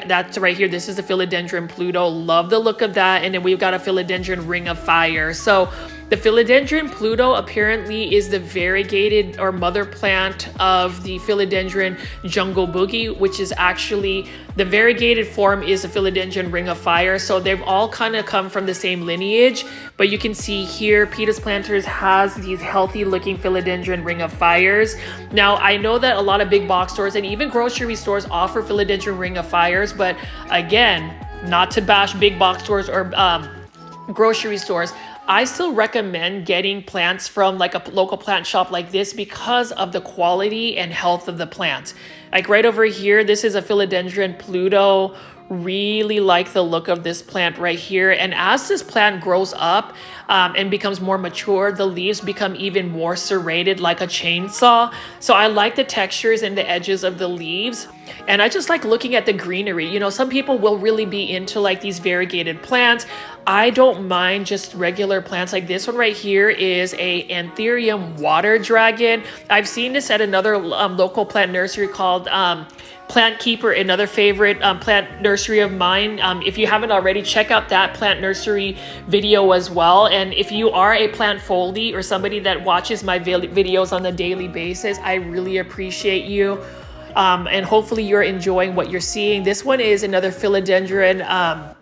that's right here. This is the Philodendron Pluto. Love the look of that. And then we've got a Philodendron Ring of Fire. So The Philodendron Pluto apparently is the variegated or mother plant of the Philodendron jungle boogie, which is actually the variegated form is a Philodendron ring of fire. So they've all kind of come from the same lineage, but you can see here Pitas Planters has these healthy looking Philodendron ring of fires. Now I know that a lot of big box stores and even grocery stores offer Philodendron ring of fires, but again, not to bash big box stores or grocery stores, I still recommend getting plants from like a local plant shop like this because of the quality and health of the plant. Like right over here, this is a Philodendron Pluto. Really like the look of this plant right here. And as this plant grows up and becomes more mature, the leaves become even more serrated like a chainsaw. So I like the textures and the edges of the leaves. And I just like looking at the greenery. You know, some people will really be into like these variegated plants. I don't mind just regular plants. Like this one right here is a Anthurium water dragon. I've seen this at another local plant nursery called Plant Keeper, another favorite plant nursery of mine. If you haven't already, check out that plant nursery video as well. And if you are a plant foldie or somebody that watches my videos on a daily basis, I really appreciate you. And hopefully you're enjoying what you're seeing. This one is another Philodendron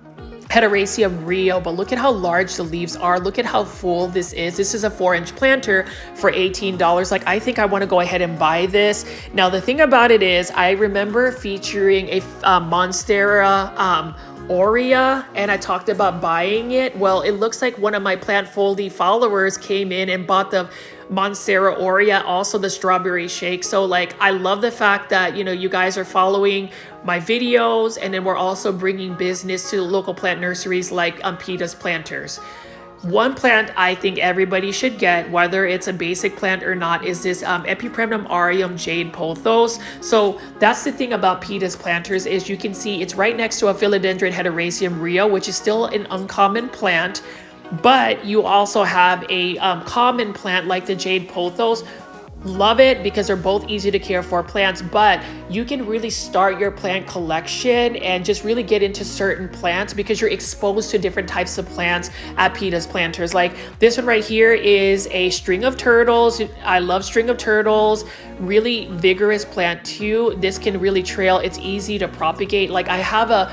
Heteracea Rio, but look at how large the leaves are. Look at how full this is. This is a 4-inch planter for $18. Like, I think I want to go ahead and buy this. Now, the thing about it is, I remember featuring a monstera Aurea, and I talked about buying it. Well, it looks like one of my plant foldie followers came in and bought the monstera Aurea, also the strawberry shake. So like, I love the fact that, you know, you guys are following my videos, and then we're also bringing business to local plant nurseries like Pitas Planters. One plant I think everybody should get, whether it's a basic plant or not, is this Epipremnum aureum jade pothos. So that's the thing about Pitas Planters, is you can see it's right next to a Philodendron Heteracea Rio, which is still an uncommon plant. But you also have a common plant like the jade pothos. Love it because they're both easy to care for plants, but you can really start your plant collection and just really get into certain plants because you're exposed to different types of plants at Pitas Planters. Like this one right here is a string of turtles. I love string of turtles. Really vigorous plant too. This can really trail. It's easy to propagate. Like I have a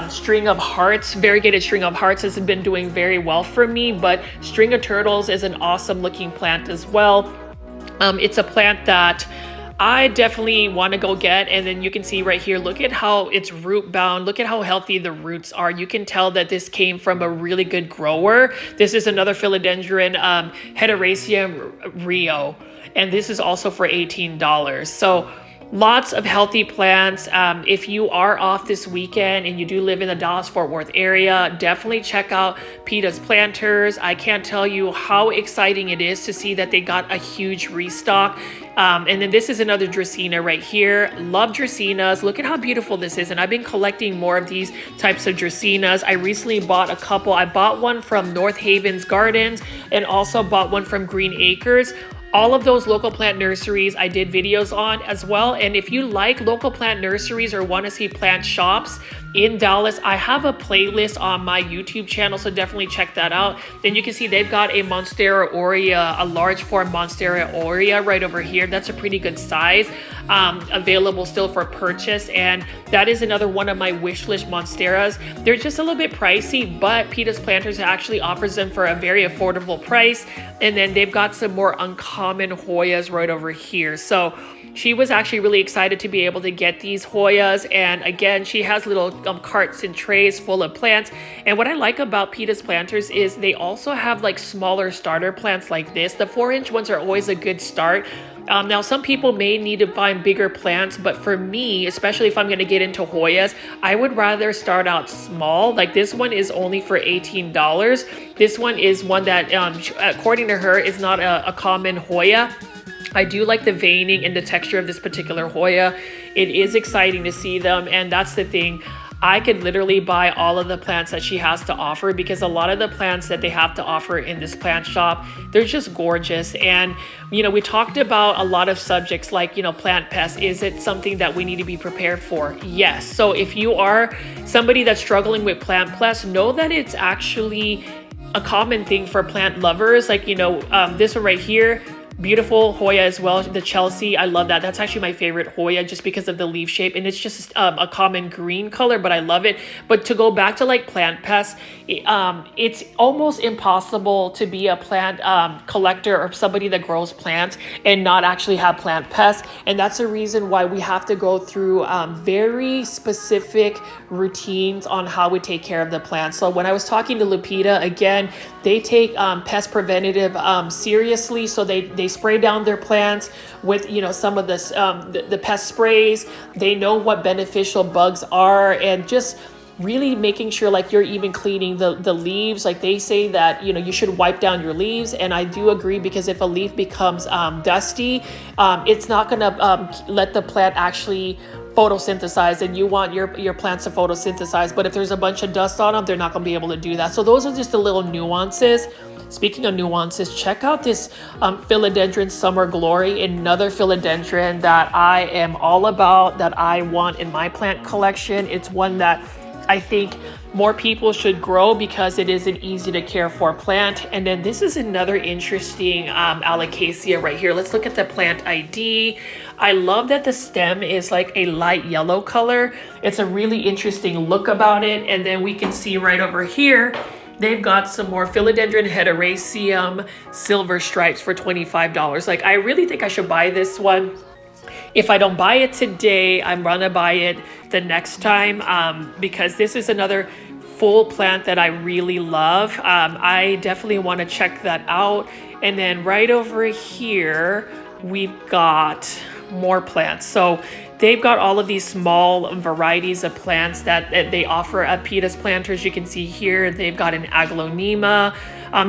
string of hearts, variegated string of hearts has been doing very well for me, but string of turtles is an awesome looking plant as well. It's a plant that I definitely want to go get. And then you can see right here, look at how it's root bound. Look at how healthy the roots are. You can tell that this came from a really good grower. This is another Philodendron Heteracea Rio, and this is also for $18. So lots of healthy plants. If you are off this weekend and you do live in the Dallas-Fort Worth area, definitely check out Pitas Planters. I can't tell you how exciting it is to see that they got a huge restock. And then this is another Dracaena right here. Love Dracaenas. Look at how beautiful this is. And I've been collecting more of these types of Dracaenas. I recently bought a couple. I bought one from North Havens Gardens and also bought one from Green Acres. All of those local plant nurseries I did videos on as well. And if you like local plant nurseries or want to see plant shops in Dallas, I have a playlist on my YouTube channel, so definitely check that out. Then you can see they've got a Monstera Aurea, a large form Monstera Aurea right over here. That's a pretty good size, available still for purchase. And that is another one of my wish list Monsteras. They're just a little bit pricey, but Pitas Planters actually offers them for a very affordable price. And then they've got some more uncommon Hoyas right over here. So she was actually really excited to be able to get these Hoyas. And again, she has little carts and trays full of plants. And what I like about Pitas Planters is they also have like smaller starter plants like this. The 4-inch ones are always a good start. Now, some people may need to find bigger plants, but for me, especially if I'm going to get into Hoyas, I would rather start out small. Like this one is only for $18. This one is one that, according to her, is not a common Hoya. I do like the veining and the texture of this particular Hoya. It is exciting to see them, and that's the thing. I could literally buy all of the plants that she has to offer because a lot of the plants that they have to offer in this plant shop, they're just gorgeous. And, you know, we talked about a lot of subjects like, you know, plant pests. Is it something that we need to be prepared for? Yes. So if you are somebody that's struggling with plant pests, know that it's actually a common thing for plant lovers. Like, you know, this one right here, beautiful Hoya as well, the Chelsea. I love that. That's actually my favorite Hoya just because of the leaf shape, and it's just a common green color, but I love it. But to go back to like plant pests, it's almost impossible to be a plant collector or somebody that grows plants and not actually have plant pests. And that's the reason why we have to go through very specific routines on how we take care of the plants. So when I was talking to Lupita, again, they take pest preventative seriously. So they spray down their plants with, you know, some of this the pest sprays. They know what beneficial bugs are, and just really making sure like you're even cleaning the leaves. Like they say that, you know, you should wipe down your leaves, and I do agree, because if a leaf becomes dusty, it's not gonna let the plant actually photosynthesize, and you want your plants to photosynthesize. But if there's a bunch of dust on them, they're not gonna be able to do that. So those are just the little nuances. Speaking of nuances, check out this Philodendron Summer Glory, another philodendron that I am all about, that I want in my plant collection. It's one that I think more people should grow because it is an easy to care for plant. And then this is another interesting Alocasia right here. Let's look at the plant ID. I love that the stem is like a light yellow color. It's a really interesting look about it. And then we can see right over here, they've got some more Philodendron heteracea silver stripes for $25. Like, I really think I should buy this one. If I don't buy it today, I'm gonna buy it the next time, because this is another full plant that I really love. I definitely want to check that out. And then right over here, we've got more plants. So they've got all of these small varieties of plants that they offer at Pitas Planters. You can see here, they've got an aglaonema.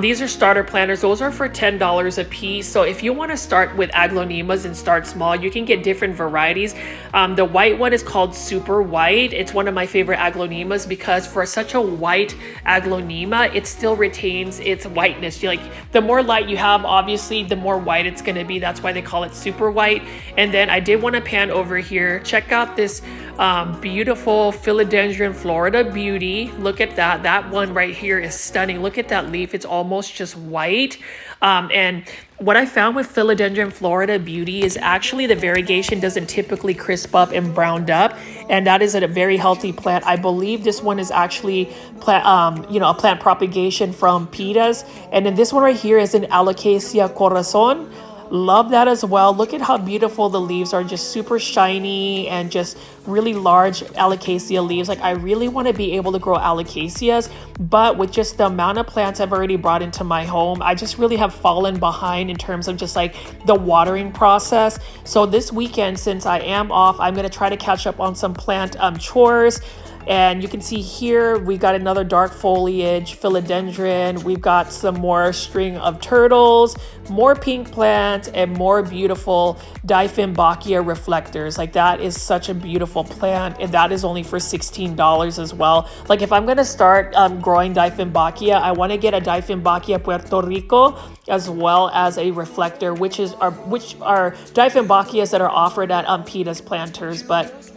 These are starter planters. Those are for $10 a piece. So if you want to start with aglaonemas and start small, you can get different varieties. The white one is called Super White. It's one of my favorite aglaonemas because for such a white aglaonema, it still retains its whiteness. Like, the more light you have, obviously, the more white it's going to be. That's why they call it Super White. And then I did want to pan over here. Check out this beautiful Philodendron Florida Beauty. Look at that. That one right here is stunning. Look at that leaf. It's almost just white. And what I found with Philodendron Florida Beauty is actually the variegation doesn't typically crisp up and browned up. And that is a very healthy plant. I believe this one is actually a plant propagation from Pitas. And then this one right here is an Alocasia Corazon. Love that as well. Look at how beautiful the leaves are, just super shiny and just really large Alocasia leaves. Like, I really want to be able to grow Alocasias, but with just the amount of plants I've already brought into my home, I just really have fallen behind in terms of just like the watering process. So this weekend, since I am off, I'm going to try to catch up on some plant chores. And you can see here, we've got another dark foliage philodendron. We've got some more string of turtles, more pink plants, and more beautiful Dieffenbachia reflectors. Like, that is such a beautiful plant, and that is only for $16 as well. Like, if I'm going to start growing Dieffenbachia, I want to get a Dieffenbachia Puerto Rico as well as a reflector, which are Dieffenbachias that are offered at Pitas Planters. But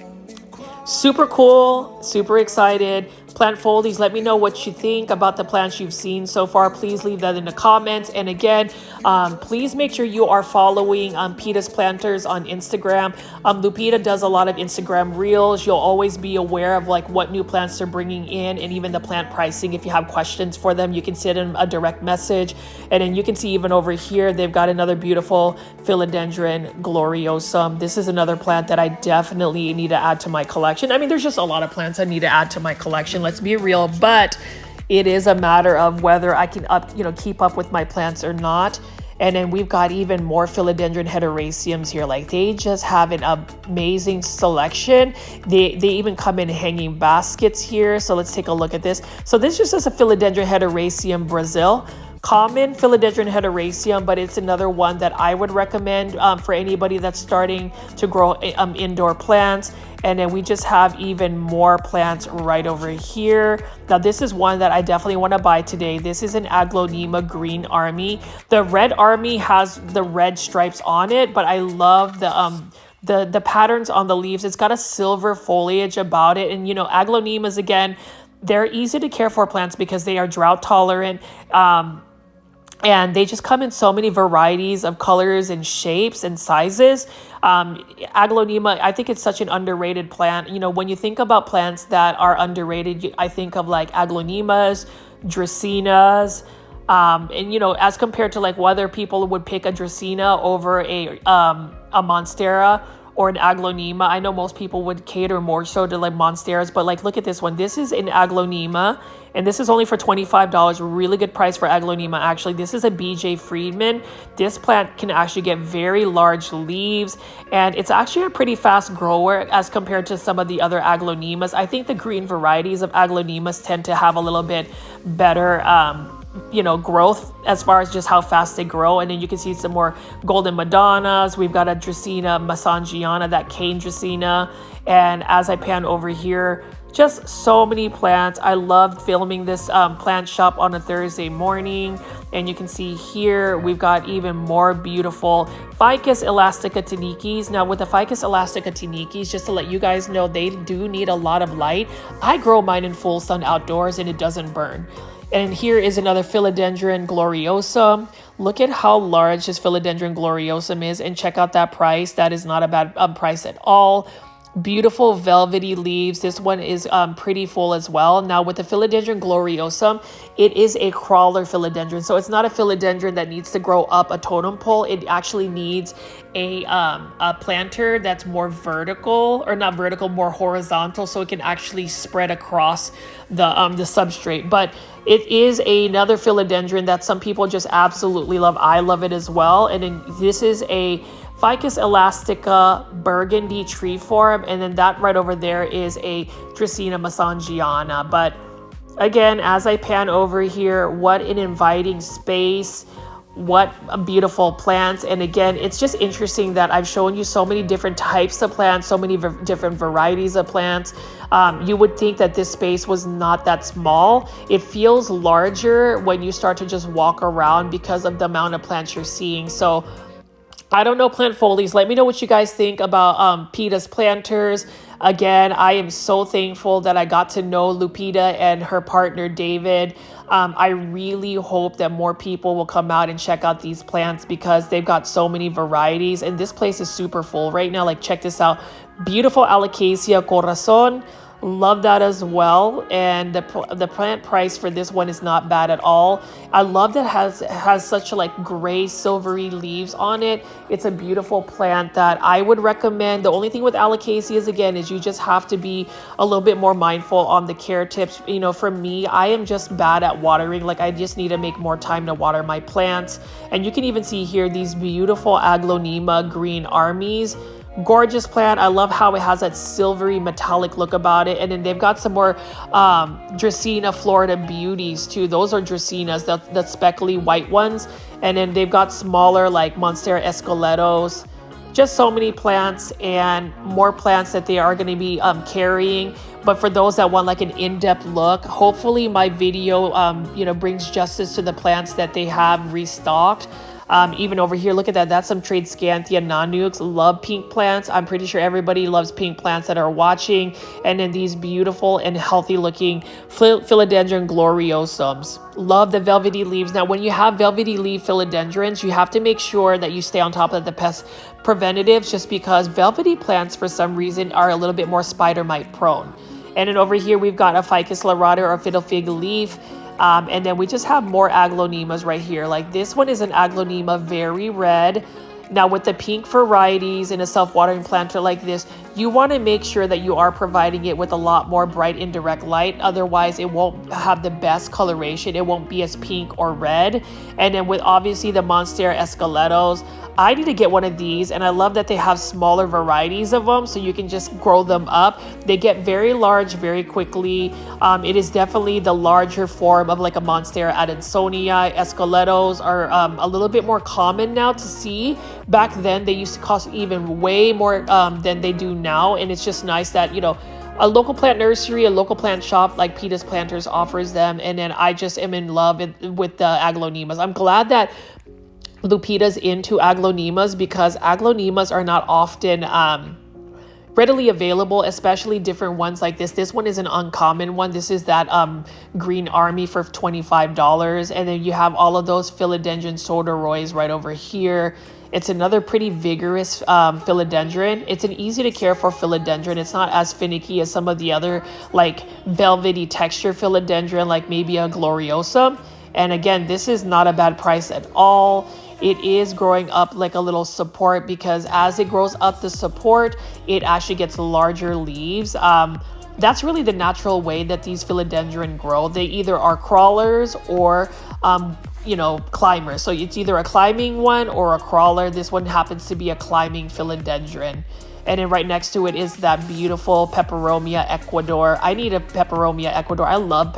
super cool, super excited. Plant foldies, let me know what you think about the plants you've seen so far. Please leave that in the comments. And again, please make sure you are following Pitas Planters on Instagram. Lupita does a lot of Instagram reels. You'll always be aware of like what new plants they're bringing in, and even the plant pricing. If you have questions for them, you can send them a direct message. And then you can see even over here, they've got another beautiful Philodendron gloriosum. This is another plant that I definitely need to add to my collection. I mean, there's just a lot of plants I need to add to my collection. Let's be real, but it is a matter of whether I can keep up with my plants or not. And then we've got even more Philodendron heteracea here. Like, they just have an amazing selection. They even come in hanging baskets here. So let's take a look at this. So this just is a Philodendron heteracea Brazil. Common Philodendron heteracea, but it's another one that I would recommend for anybody that's starting to grow indoor plants. And then we just have even more plants right over here. Now, this is one that I definitely want to buy today. This is an Aglaonema Green Army. The Red Army has the red stripes on it, but I love the patterns on the leaves. It's got a silver foliage about it. And, Aglaonemas, again, they're easy to care for plants because they are drought tolerant. And they just come in so many varieties of colors and shapes and sizes. Aglaonema, I think it's such an underrated plant. You know, when you think about plants that are underrated, I think of like aglaonemas, dracaenas, and you know, as compared to like whether people would pick a dracaena over a monstera or an aglaonema. I know most people would cater more so to like monsteras, but like look at this one. This is an aglaonema, and this is only for $25. Really good price for aglaonema. Actually, this is a BJ Friedman. This plant can actually get very large leaves, and it's actually a pretty fast grower as compared to some of the other aglaonemas. I think the green varieties of aglaonemas tend to have a little bit better you know, growth as far as just how fast they grow. And then you can see some more golden madonnas. We've got a dracaena massangiana, that cane dracaena. And as I pan over here, just so many plants. I loved filming this plant shop on a Thursday morning. And you can see here, we've got even more beautiful Ficus elastica tanikis. Now with the Ficus elastica tanikis, just to let you guys know, they do need a lot of light. I grow mine in full sun outdoors and it doesn't burn. And here is another Philodendron gloriosum. Look at how large this Philodendron gloriosum is, and check out that price. That is not a bad price at all. Beautiful velvety leaves. This one is pretty full as well. Now with the Philodendron gloriosum, it is a crawler philodendron. So it's not a philodendron that needs to grow up a totem pole. It actually needs a planter that's more vertical, or not vertical, more horizontal, so it can actually spread across the substrate. But it is another philodendron that some people just absolutely love. I love it as well. And then this is a Ficus elastica burgundy tree form, and then that right over there is a Dracaena massangiana. But again, as I pan over here, what an inviting space, what beautiful plants. And again, it's just interesting that I've shown you so many different types of plants, so many different varieties of plants. You would think that this space was not that small. It feels larger when you start to just walk around because of the amount of plants you're seeing. So I don't know, plant folies. Let me know what you guys think about Pitas Planters. Again, I am so thankful that I got to know Lupita and her partner, David. I really hope that more people will come out and check out these plants because they've got so many varieties. And this place is super full right now. Like, check this out. Beautiful Alocasia Corazon. Love that as well. And the plant price for this one is not bad at all. I love that it has such like gray silvery leaves on it. It's a beautiful plant that I would recommend. The only thing with Alocasias, again, is you just have to be a little bit more mindful on the care tips. You know, for me, I am just bad at watering. Like, I just need to make more time to water my plants. And you can even see here these beautiful Aglaonema green armies. Gorgeous plant. I love how it has that silvery metallic look about it. And then they've got some more Dracaena Florida beauties too. Those are Dracaenas, the speckly white ones. And then they've got smaller like Monstera esqueletos. Just so many plants and more plants that they are going to be carrying. But for those that want like an in-depth look, hopefully my video you know, brings justice to the plants that they have restocked. Even over here, look at that. That's some Tradescanthia nanux. Love pink plants. I'm pretty sure everybody loves pink plants that are watching. And then these beautiful and healthy looking Philodendron gloriosums. Love the velvety leaves. Now, when you have velvety leaf philodendrons, you have to make sure that you stay on top of the pest preventatives, just because velvety plants for some reason are a little bit more spider mite prone. And then over here, we've got a Ficus lyrata or fiddle fig leaf. And then we just have more aglaonemas right here. Like, this one is an aglaonema, very red. Now with the pink varieties in a self-watering planter like this, you want to make sure that you are providing it with a lot more bright indirect light. Otherwise, it won't have the best coloration. It won't be as pink or red. And then with obviously the Monstera esqueletos, I need to get one of these, and I love that they have smaller varieties of them so you can just grow them up. They get very large very quickly. It is definitely the larger form of like a Monstera adansonia. Esqueletos are a little bit more common now to see. Back then, they used to cost even way more than they do now, and it's just nice that, you know, a local plant nursery, a local plant shop like Pitas Planters offers them. And then I just am in love with the aglaonemas. I'm glad that Lupita's into aglaonemas because aglaonemas are not often readily available, especially different ones like this. This one is an uncommon one. This is that green army for $25. And then you have all of those philodendron soderoys right over here. It's another pretty vigorous philodendron. It's an easy to care for philodendron. It's not as finicky as some of the other like velvety texture philodendron, like maybe a gloriosa. And again, this is not a bad price at all. It is growing up like a little support, because as it grows up the support, it actually gets larger leaves. That's really the natural way that these philodendron grow. They either are crawlers or you know, climbers. So it's either a climbing one or a crawler. This one happens to be a climbing philodendron. And then right next to it is that beautiful Peperomia Ecuador. I need a Peperomia Ecuador. I love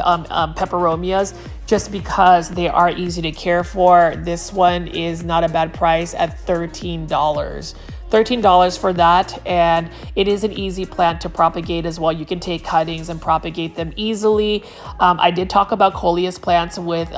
peperomias just because they are easy to care for. This one is not a bad price at $13. $13 for that, and it is an easy plant to propagate as well. You can take cuttings and propagate them easily. I did talk about Coleus plants with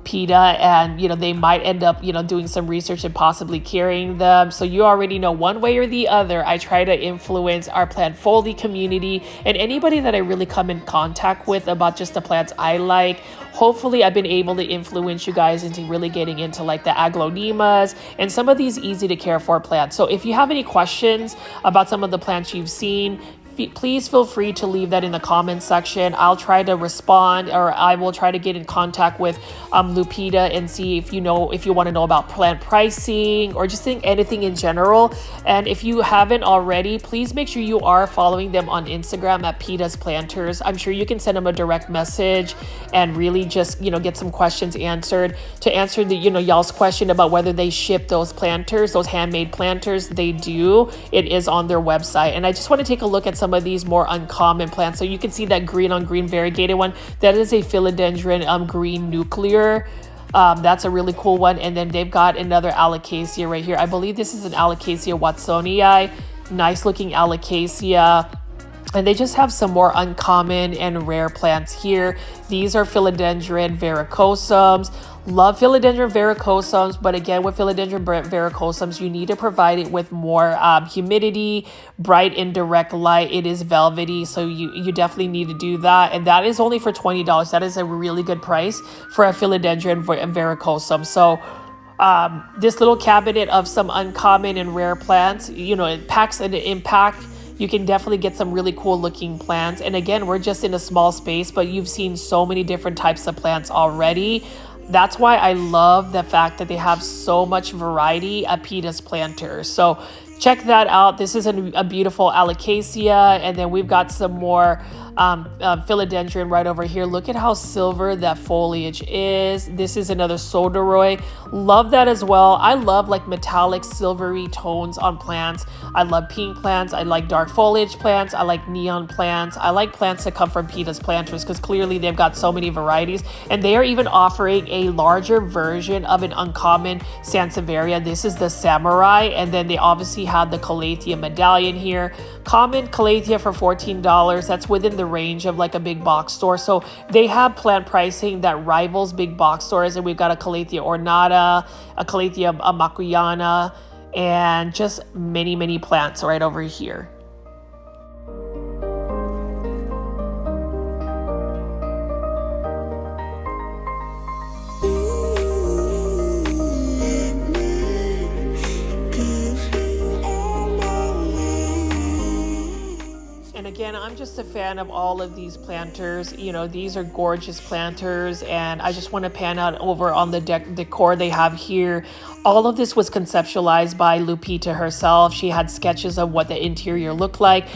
Pita, and you know, they might end up, you know, doing some research and possibly carrying them. So you already know, one way or the other, I try to influence our plant foldy community and anybody that I really come in contact with about just the plants I like. Hopefully I've been able to influence you guys into really getting into like the aglaonemas and some of these easy to care for plants. So if you have any questions about some of the plants you've seen, please feel free to leave that in the comments section. I'll try to respond, or I will try to get in contact with Lupita and see if you want to know about plant pricing or just anything in general. And if you haven't already, please make sure you are following them on Instagram at Pitas Planters. I'm sure you can send them a direct message and really just, you know, get some questions answered. To answer the, you know, y'all's question about whether they ship those planters, those handmade planters, they do. It is on their website. And I just want to take a look at some of these more uncommon plants. So you can see that green on green variegated one. That is a philodendron green nuclear. That's a really cool one. And then they've got another Alocasia right here. I believe this is an Alocasia watsonii. Nice looking Alocasia. And they just have some more uncommon and rare plants here. These are Philodendron varicosums. Love Philodendron varicosums, but again, with Philodendron varicosums, you need to provide it with more humidity, bright indirect light. It is velvety, so you definitely need to do that. And that is only for $20. That is a really good price for a Philodendron varicosum. So this little cabinet of some uncommon and rare plants, you know, it packs an impact. You can definitely get some really cool looking plants. And again, we're just in a small space, but you've seen so many different types of plants already. That's why I love the fact that they have so much variety at Pitas Planters. So check that out. This is a beautiful Alocasia, and then we've got some more philodendron right over here. Look at how silver that foliage is. This is another soderoy. Love that as well. I love like metallic silvery tones on plants. I love pink plants. I like dark foliage plants. I like neon plants. I like plants that come from Pitas Planters because clearly they've got so many varieties, and they are even offering a larger version of an uncommon Sansevieria. This is the Samurai, and then they obviously have the Calathea medallion here. Common Calathea for $14. That's within the range of like a big box store. So they have plant pricing that rivals big box stores. And we've got a Calathea ornata, a Calathea makuyana, and just many, many plants right over here. Again, I'm just a fan of all of these planters. You know, these are gorgeous planters, and I just want to pan out over on the decor they have here. All of this was conceptualized by Lupita herself. She had sketches of what the interior looked like.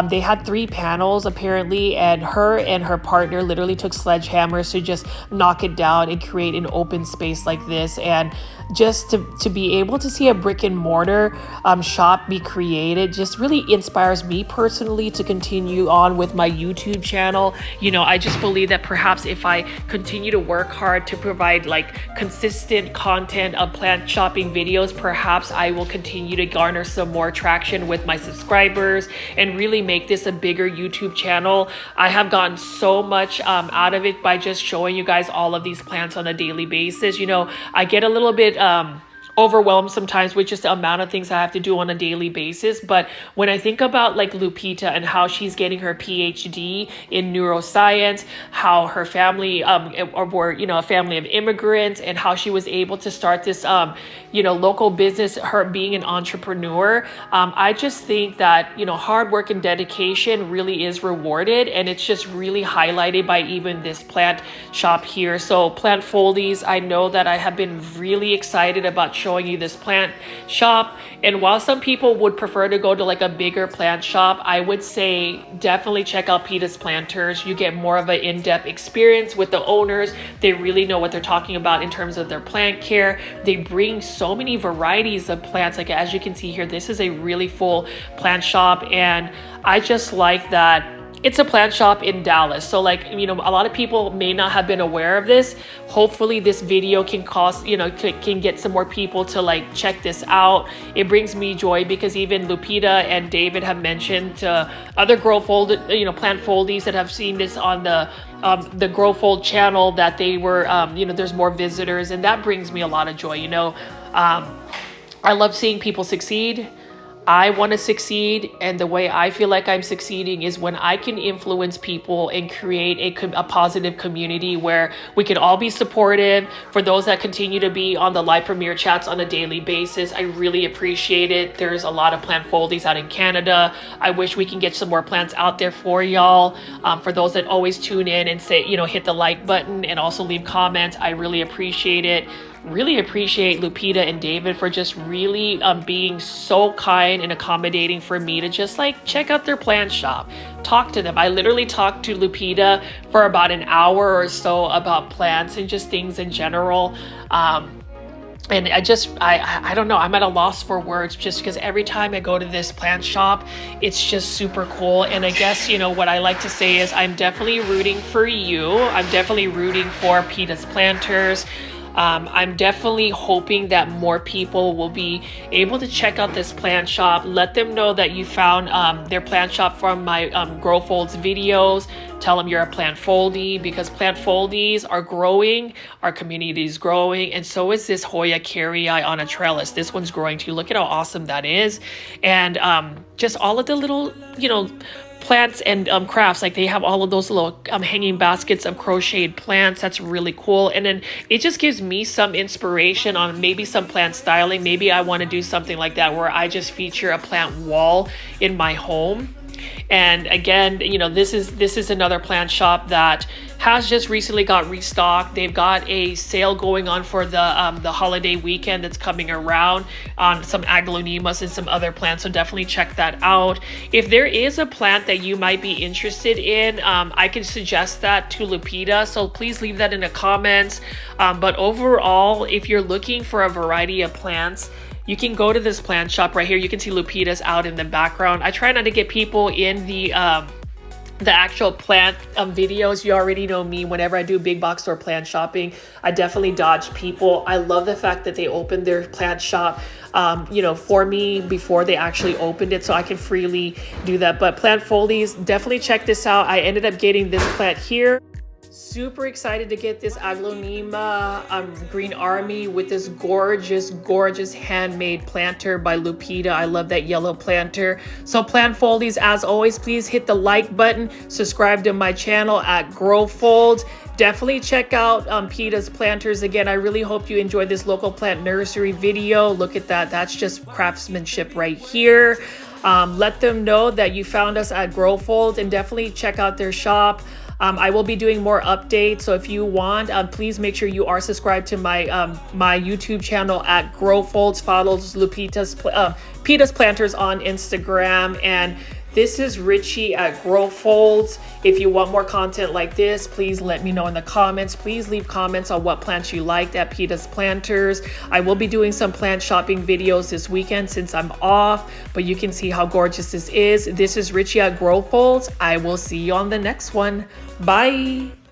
They had 3 panels apparently, and her partner literally took sledgehammers to just knock it down and create an open space like this. And just to be able to see a brick and mortar shop be created just really inspires me personally to continue on with my YouTube channel. You know, I just believe that perhaps if I continue to work hard to provide like consistent content of plant shopping videos, perhaps I will continue to garner some more traction with my subscribers and really make this a bigger YouTube channel. I have gotten so much out of it by just showing you guys all of these plants on a daily basis. You know, I get a little bit overwhelmed sometimes with just the amount of things I have to do on a daily basis. But when I think about like Lupita and how she's getting her PhD in neuroscience, how her family were, you know, a family of immigrants, and how she was able to start this you know, local business, her being an entrepreneur, I just think that, you know, hard work and dedication really is rewarded, and it's just really highlighted by even this plant shop here. So Plant Foldies, I know that I have been really excited about showing you this plant shop. And while some people would prefer to go to like a bigger plant shop, I would say definitely check out Pitas Planters. You get more of an in-depth experience with the owners. They really know what they're talking about in terms of their plant care. They bring so many varieties of plants. Like as you can see here, this is a really full plant shop, and I just like that it's a plant shop in Dallas. So like, you know, a lot of people may not have been aware of this. Hopefully this video can cause, you know, can get some more people to like check this out. It brings me joy because even Lupita and David have mentioned other grow fold, you know, plant foldies that have seen this on the Grow Fold channel, that they were, you know, there's more visitors, and that brings me a lot of joy. You know, I love seeing people succeed. I want to succeed, and the way I feel like I'm succeeding is when I can influence people and create a positive community where we can all be supportive. For those that continue to be on the live premiere chats on a daily basis, I really appreciate it. There's a lot of plant foldies out in Canada. I wish we can get some more plants out there for y'all. For those that always tune in and say, you know, hit the like button and also leave comments, I really appreciate it. Really appreciate Lupita and David for just really being so kind and accommodating for me to just like check out their plant shop, talk to them. I literally talked to Lupita for about an hour or so about plants and just things in general. And I don't know, I'm at a loss for words just because every time I go to this plant shop, it's just super cool. And I guess, you know, what I like to say is I'm definitely rooting for you. I'm definitely rooting for Pitas Planters. I'm definitely hoping that more people will be able to check out this plant shop. Let them know that you found their plant shop from my Grow Folds videos. Tell them you're a plant foldie, because plant foldies are growing, our community is growing, and so is this Hoya carrii on a trellis. This one's growing too. Look at how awesome that is. And just all of the little, you know, plants and crafts, like they have all of those little hanging baskets of crocheted plants. That's really cool. And then it just gives me some inspiration on maybe some plant styling. Maybe I want to do something like that where I just feature a plant wall in my home. And again, you know, this is another plant shop that has just recently got restocked. They've got a sale going on for the holiday weekend that's coming around on some aglaonemas and some other plants, so definitely check that out. If there is a plant that you might be interested in, I can suggest that to Lupita, so please leave that in the comments. But overall, if you're looking for a variety of plants, you can go to this plant shop right here. You can see Lupita's out in the background. I try not to get people in the actual plant videos. You already know me. Whenever I do big box store plant shopping, I definitely dodge people. I love the fact that they opened their plant shop you know, for me before they actually opened it, so I can freely do that. But plant foldies, definitely check this out. I ended up getting this plant here. Super excited to get this Aglaonema Green Army with this gorgeous handmade planter by Lupita. I love that yellow planter. So plant foldies, as always, please hit the like button, subscribe to my channel at Grow Fold. Definitely check out Pitas Planters. Again, I really hope you enjoyed this local plant nursery video. Look at that. That's just craftsmanship right here. Let them know that you found us at Grow Fold, and definitely check out their shop. I will be doing more updates, so if you want, please make sure you are subscribed to my my YouTube channel at Grow Folds. Follows Pitas Planters on Instagram, and this is Richie at Grow Folds. If you want more content like this, please let me know in the comments. Please leave comments on what plants you liked at Pitas Planters. I will be doing some plant shopping videos this weekend since I'm off, but you can see how gorgeous this is. This is Richie at Grow Folds. I will see you on the next one. Bye.